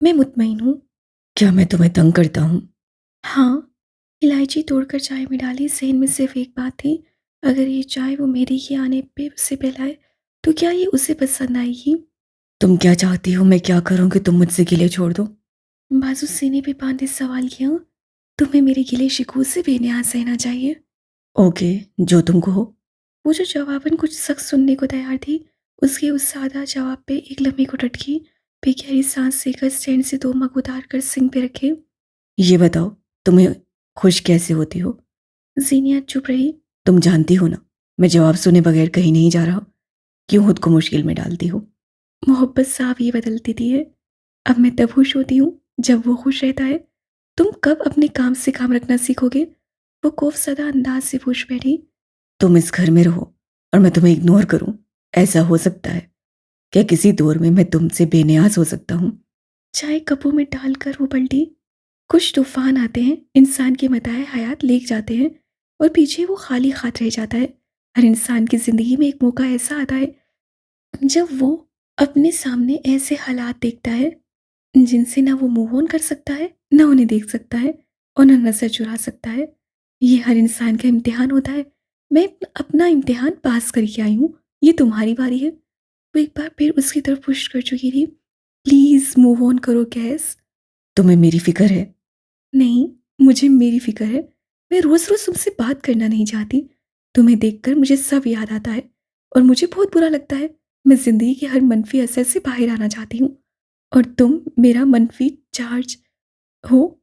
मैं मुतमईन हूँ। क्या मैं तुम्हें तंग करता हूँ? हाँ, इलायची तोड़कर चाय में डाली। ज़हन में सिर्फ एक बात थी, अगर ये चाय वो मेरी के आने पे उसे पिलाए, तो क्या ये उसे पसंद आएगी? तुम क्या चाहती हो मैं क्या करूँ कि तुम मुझसे गिले छोड़ दो? बाजू सीने पे बांधे सवाल किया। तुम्हें मेरे गिले शिकवों से बेनियाज रहना चाहिए। ओके, जो तुम कहो। वो जो जवाबन कुछ सख्त सुनने को तैयार थी, उसके उस सादा जवाब पे एक लम्हे को टटकी, फिर गहरी सांस लेकर स्टैंड से 2 मग उतार कर सिंक पे रखे। ये बताओ, तुम्हें खुश कैसे होती हो? जीनिया चुप रही। तुम जानती हो ना, मैं जवाब सुने बगैर कहीं नहीं जा रहा। क्यों खुद को मुश्किल में डालती हो? मोहब्बत साफ ये बदल देती है। अब मैं तब खुश होती हूँ जब वो खुश रहता है। तुम कब अपने काम से काम रखना सीखोगे? वो खौफसदा अंदाज से पूछ बैठी। तुम इस घर में रहो और मैं तुम्हें इग्नोर करूं, ऐसा हो सकता है? क्या किसी दौर में मैं तुमसे बेनियाज हो सकता हूँ? चाय कपों में डालकर वो पलटी। कुछ तूफान आते हैं, इंसान के मताए हयात लेक जाते हैं। और पीछे वो खाली हाथ रह जाता है। हर इंसान की ज़िंदगी में एक मौका ऐसा आता है जब वो अपने सामने ऐसे हालात देखता है जिनसे ना वो मूव ऑन कर सकता है, ना उन्हें देख सकता है और ना नज़र चुरा सकता है। ये हर इंसान का इम्तिहान होता है। मैं अपना इम्तिहान पास करके आई हूँ, ये तुम्हारी बारी है। वो एक बार फिर उसकी तरफ पुश कर चुकी थी। प्लीज़ मूव ऑन करो कैस। तुम्हें मेरी फ़िक्र है? नहीं, मुझे मेरी फ़िक्र है। मैं रोज़-रोज़ तुमसे बात करना नहीं चाहती। तुम्हें देखकर मुझे सब याद आता है और मुझे बहुत बुरा लगता है। मैं ज़िंदगी के हर मनफ़ी असर से बाहर आना चाहती हूँ और तुम मेरा मनफ़ी चार्ज हो,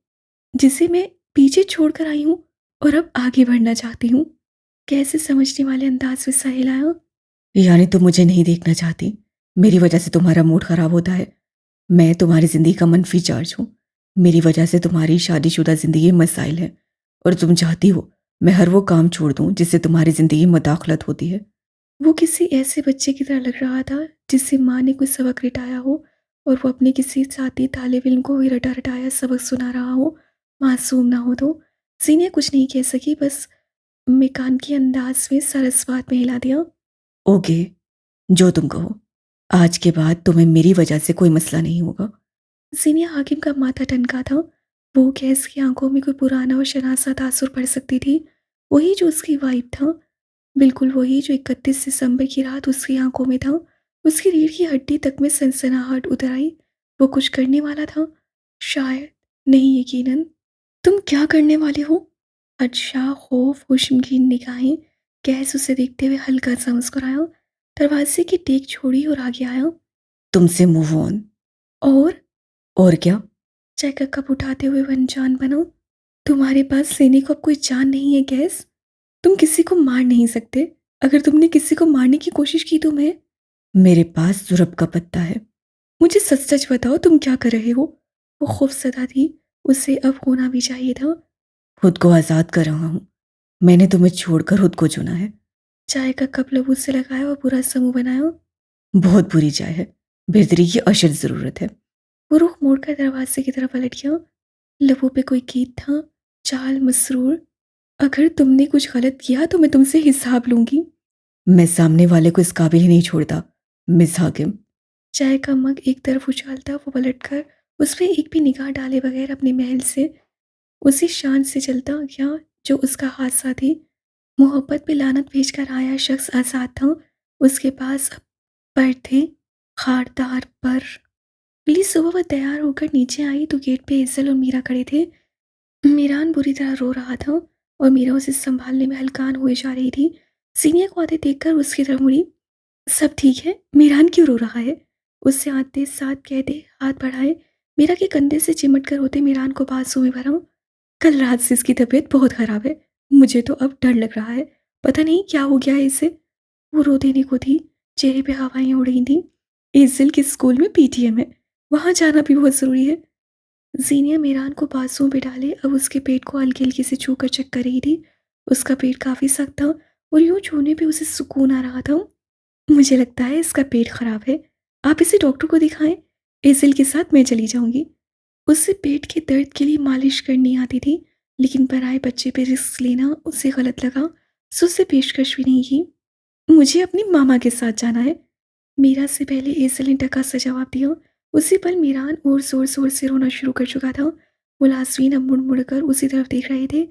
जिसे मैं पीछे छोड़कर आई हूँ और अब आगे बढ़ना चाहती हूँ। कैसे समझने वाले अंदाज़ में साहिल आया। यानी तुम मुझे नहीं देखना चाहती? मेरी वजह से तुम्हारा मूड ख़राब होता है? मैं तुम्हारी ज़िंदगी का मनफ़ी चार्ज हूँ। मेरी वजह से तुम्हारी शादीशुदा ज़िंदगी में मसाइल हैं और तुम चाहती हो मैं हर वो काम छोड़ दूँ जिससे तुम्हारी ज़िंदगी में मदाखलत होती है। वो किसी ऐसे बच्चे की तरह लग रहा था जिससे माँ ने कोई सबक रटाया हो और वो अपने किसी साथी तालिब इल्म को भी रटा रटाया सबक सुना रहा हो। मासूम ना हो तो सीनिया कुछ नहीं कह सकी, बस मेकान के अंदाज में सर इस बात में हिला दिया। ओके, जो तुम कहो। आज के बाद तुम्हें मेरी वजह से कोई मसला नहीं होगा। सीनिया हाकिम का माथा टनका था। वो कैस की आंखों में कोई पुराना और शनासा तासुर पड़ सकती थी। वही जो उसकी वाइफ था, बिल्कुल वही जो 31 दिसंबर की रात उसकी आंखों में था। उसकी रीढ़ की हड्डी तक में सनसनाहट उतर आई। वो कुछ करने वाला था, शायद, नहीं यकीनन। तुम क्या करने वाले हो? अच्छा, खौफ और गमगीन निगाहें। कैस उसे देखते हुए हल्का सा मुस्कुराया, दरवाजे की टेक छोड़ी और आगे आया। तुमसे मूव ऑन। और और क्या? चाय का कप उठाते हुए वो अनजान बना। तुम्हारे पास लेने को अब कोई जान नहीं है गैस। तुम किसी को मार नहीं सकते। अगर तुमने किसी को मारने की कोशिश की तो मैं। मेरे पास जुरब का पत्ता है। मुझे सच सच बताओ तुम क्या कर रहे हो। वो खौफसदा थी, उसे अब होना भी चाहिए था। खुद को आज़ाद कर रहा हूँ। मैंने तुम्हें छोड़कर खुद को चुना है। चाय का कप लबू से लगाया और पूरा समूह बनाया। बहुत बुरी चाय है। बेहतरी की अशद ज़रूरत है। वो रुख मोड़कर दरवाजे की तरफ पलट गया। लबों पे कोई गीत था, चाल मसरूर। अगर तुमने कुछ गलत किया तो मैं तुमसे हिसाब लूंगी। मैं सामने वाले को इस काबिल ही नहीं छोड़ता, मिस हाकिम। चाय का मग एक तरफ उछालता वो पलटकर उस पर एक भी निगाह डाले बगैर अपने महल से उसी शान से चलता गया जो उसका हादसा थी। मोहब्बत पे लानत भेजकर आया शख्स आज़ाद था। उसके पास अब पर थे, खारदार पर। पुलिस सुबह वह तैयार होकर नीचे आई तो गेट पे इज्जल और मीरा खड़े थे। मीरान बुरी तरह रो रहा था और मीरा उसे संभालने में हलकान हुए जा रही थी। सीनियर को आते देखकर उसकी तरफ मुड़ी। सब ठीक है, मीरान क्यों रो रहा है? उससे आते साथ कहते हाथ बढ़ाए। मीरा के कंधे से चिमट कर होते मीरान को बांसों में भरा। कल रात से इसकी तबीयत बहुत खराब है। मुझे तो अब डर लग रहा है, पता नहीं क्या हो गया है इसे। वो रो देने को थी, चेहरे पे हवाएं उड़ रही थी। एजिल के स्कूल में पीटीएम है, वहां जाना भी बहुत जरूरी है। जीनिया मीरान को बांसों पे डाले अब उसके पेट को हल्की हल्की से छू कर चेक कर रही थी। उसका पेट काफी सख्त था और यूं छूने पे उसे सुकून आ रहा था। मुझे लगता है इसका पेट खराब है, आप इसे डॉक्टर को दिखाएं। एजिल के साथ मैं चली जाऊंगी। उसे पेट के दर्द के लिए मालिश करनी आती थी, लेकिन पराए बच्चे पे रिस्क लेना उसे गलत लगा, सो उससे पेशकश भी नहीं की। मुझे अपनी मामा के साथ जाना है। मीरा से पहले एसल ने टका सा जवाब दिया। उसी पल मीरान और जोर जोर से रोना शुरू कर चुका था। मुलाजमीन अब मुड़ मुड़ कर उसी तरफ देख रहे थे।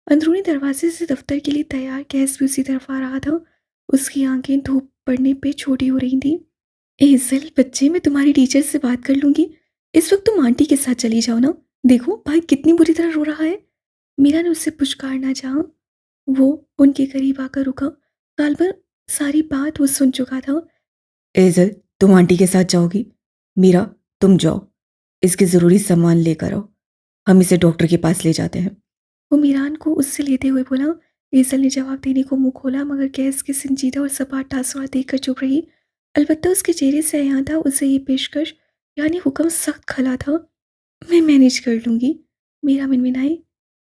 अंदरूनी दरवाजे से दफ्तर के लिए तैयार कैस भी उसी तरफ आ रहा था। उसकी आंखें धूप पड़ने पे छोटी हो रही थी। एजल बच्चे, मैं तुम्हारी टीचर से बात कर लूंगी। इस वक्त तुम आंटी के साथ चली जाओ ना। देखो भाई कितनी बुरी तरह रो रहा है। मीरा ने उससे पुचकारना चाहा। वो उनके करीब आकर रुका। साल भर सारी बात वो सुन चुका था। एजल, तुम आंटी के साथ जाओगी? मीरा, तुम जाओ। इसके ज़रूरी सामान लेकर आओ। हम इसे डॉक्टर के पास ले जाते हैं। वो मीरान को उससे लेते हुए बोला। एजल ने जवाब देने को मुंह खोला मगर गैस के संजीदा और सपाट तासुरात देखकर चुप रही। अलबत्ता उसके चेहरे से आया था उसे ये पेशकश, यानी हुक्म सख्त खला था। मैं मैनेज कर लूंगी, मीरा मिनमिनाई।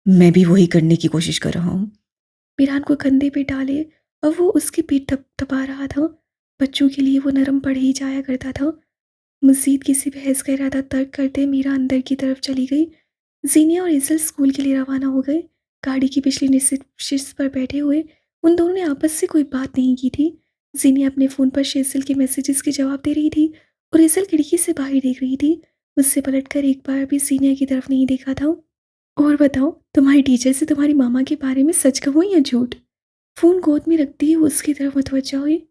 मैं भी वही करने की कोशिश कर रहा हूँ। मीरान को कंधे पे डाले और वो उसकी पीठ थपथपा रहा था। बच्चों के लिए वो नरम पड़ ही जाया करता था। मजीद किसी बहस का इरादा तर्क करते मीरा अंदर की तरफ चली गई। जीनिया और इजल स्कूल के लिए रवाना हो गए। गाड़ी की पिछली रिसेप्शनिस्ट पर बैठे हुए उन दोनों ने आपस से कोई बात नहीं की थी। जीनिया अपने फ़ोन पर शेज़ल के मैसेजेस के जवाब दे रही थी और हेज़ल खिड़की से बाहर देख रही थी। उससे पलटकर एक बार भी जीनिया की तरफ नहीं देखा था। और बताओ, तुम्हारी टीचर से तुम्हारी मामा के बारे में सच कहूँ या झूठ? फ़ोन गोद में रखती ही वो उसकी तरफ मुतवज्जा हुई।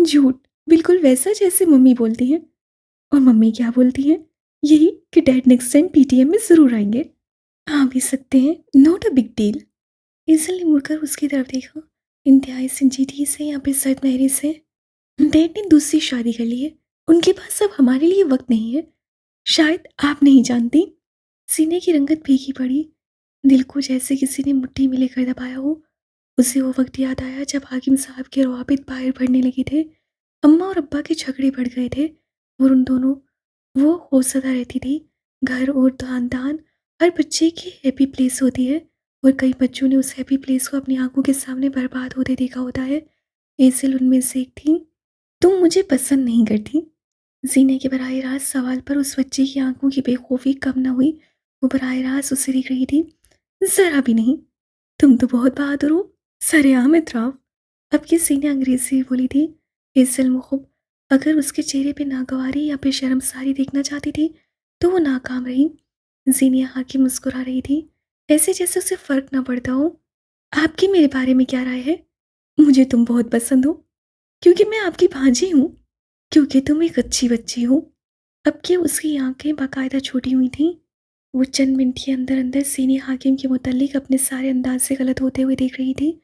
झूठ, बिल्कुल वैसा जैसे मम्मी बोलती हैं। और मम्मी क्या बोलती हैं? यही कि डैड नेक्स्ट टाइम पीटीएम में ज़रूर आएँगे। आ भी सकते हैं, not a big deal. Hazel ने मुड़कर उसकी तरफ देखा, इंतहाई संजीदगी से या फिर सरद नहरी से। डैड ने दूसरी शादी कर ली है, उनके पास अब हमारे लिए वक्त नहीं है। शायद आप नहीं जानती। सीने की रंगत फीकी पड़ी, दिल को जैसे किसी ने मुट्ठी में लेकर दबाया हो। उसे वो वक्त याद आया जब हाकिम साहब के रवाबित बाहर बढ़ने लगे थे। अम्मा और अब्बा के झगड़े बढ़ गए थे और उन दोनों वो हौसला रहती थी। घर और खानदान हर बच्चे की हैप्पी प्लेस होती है और कई बच्चों ने उस हैप्पी प्लेस को अपनी आंखों के सामने बर्बाद होते देखा होता है। एसिल उनमें से एक थी। तुम मुझे पसंद नहीं करती? जीने के बराह रास्त सवाल पर उस बच्चे की आंखों की बेखौफी कम न हुई। वो बराह रास्त उसे देख रही थी। जरा भी नहीं। तुम तो बहुत बहादुर हो, सरेआम इतराफ़। अब ये सीने अंग्रेज़ी में बोली थी। हेज़ल मुख़ब अगर उसके चेहरे पे नागवारी या फिर शर्मसारी देखना चाहती थी, तो वो नाकाम रही। ज़ीनिया हाकिम मुस्कुरा रही थी, ऐसे जैसे उसे फ़र्क ना पड़ता हो। आपकी मेरे बारे में क्या राय है? मुझे तुम बहुत पसंद हो, क्योंकि मैं आपकी भांजी हूँ, क्योंकि तुम एक अच्छी बच्ची हो। अब कि उसकी आँखें बाकायदा छूटी हुई थीं। वो चंद मिनट के अंदर-अंदर सीनियर हाकिम के मुतल्लिक अपने सारे अंदाज़ से गलत होते हुए देख रही थी।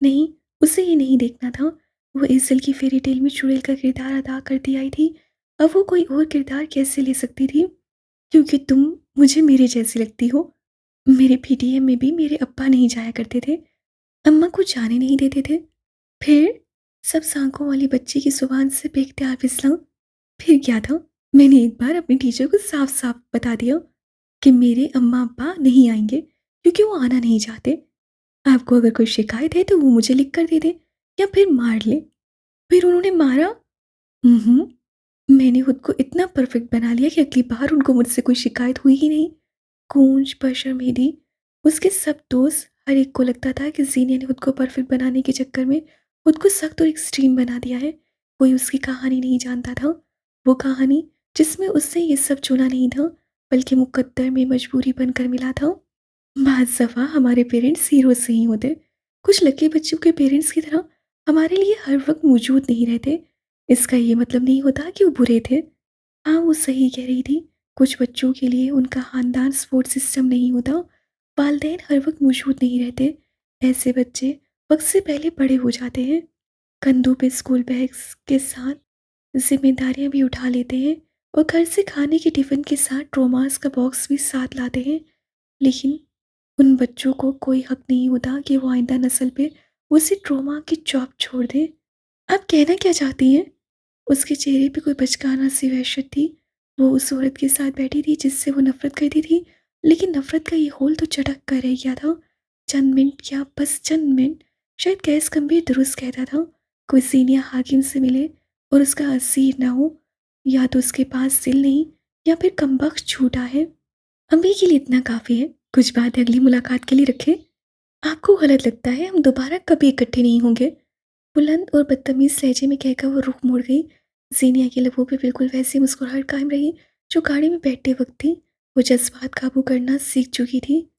नहीं, उसे ये नहीं देखना था। वो एज़िल की फ़ेयरी टेल में चुड़ैल का किरदार अदा करती आई थी। अब वो कोई और किरदार कैसे ले सकती थी? क्योंकि तुम मुझे मेरे जैसी लगती हो। मेरे पीटीएम में भी मेरे अब्बा नहीं जाया करते थे। अम्मा को जाने नहीं देते थे। फिर? सब साँकों वाली बच्ची की ज़ुबान से बेख्तियार फिसला। फिर क्या था? मैंने एक बार अपनी टीचर को साफ-साफ बता दिया कि मेरे अम्मा-अब्बा नहीं आएँगे क्योंकि वो आना नहीं चाहते। आपको अगर कोई शिकायत है तो वो मुझे लिख कर दे दें या फिर मार लें। फिर उन्होंने मारा? उहुँ, मैंने खुद को इतना परफेक्ट बना लिया कि अगली बार उनको मुझसे कोई शिकायत हुई ही नहीं। गूंज पर शर्मीली, उसके सब दोस्त हर एक को लगता था कि ज़ीनिया ने खुद को परफेक्ट बनाने के चक्कर में खुद को सख्त और एक्सट्रीम बना दिया है। कोई उसकी कहानी नहीं जानता था। वो कहानी जिसमें उससे ये सब चुना नहीं था, बल्कि मुकद्दर में मजबूरी बनकर मिला था। बाज़ दफ़ा हमारे पेरेंट्स हीरोज़ नहीं होते। कुछ लकी बच्चों के पेरेंट्स की तरह हमारे लिए हर वक़्त मौजूद नहीं रहते। इसका ये मतलब नहीं होता कि वो बुरे थे। हाँ, वो सही कह रही थी। कुछ बच्चों के लिए उनका ख़ानदान सपोर्ट सिस्टम नहीं होता। वालिदैन हर वक़्त मौजूद नहीं रहते। ऐसे बच्चे वक़्त से पहले बड़े हो जाते हैं। कंधों पे स्कूल बैग्स के साथ ज़िम्मेदारियाँ भी उठा लेते हैं और घर से खाने के टिफ़िन के साथ ट्रॉमास का बॉक्स भी साथ लाते हैं। लेकिन उन बच्चों को कोई हक नहीं होता कि वो आइंदा नस्ल पे उसी ट्रॉमा की चोप छोड़ दें। आप कहना क्या चाहती हैं? उसके चेहरे पे कोई बचकाना सी वहशत थी। वो उस औरत के साथ बैठी थी जिससे वो नफ़रत करती थी, लेकिन नफ़रत का ये होल तो चटक कर रह गया था। चंद मिनट क्या बस चंद मिनट, शायद गैस गंभीर दुरुस्त कहता था। कोई सीनियर हाकिम से मिले और उसका असीर ना हो, या तो उसके पास दिल नहीं या फिर कमबख्त झूठा है। अभी के लिए इतना काफ़ी है, कुछ बातें अगली मुलाकात के लिए रखें। आपको गलत लगता है, हम दोबारा कभी इकट्ठे नहीं होंगे। बुलंद और बदतमीज़ लहजे में कहकर वो रुख मोड़ गई। ज़ेनिया के लबों पे बिल्कुल वैसी मुस्कुराहट कायम रही जो गाड़ी में बैठते वक्त थी। वो जज्बात काबू करना सीख चुकी थी।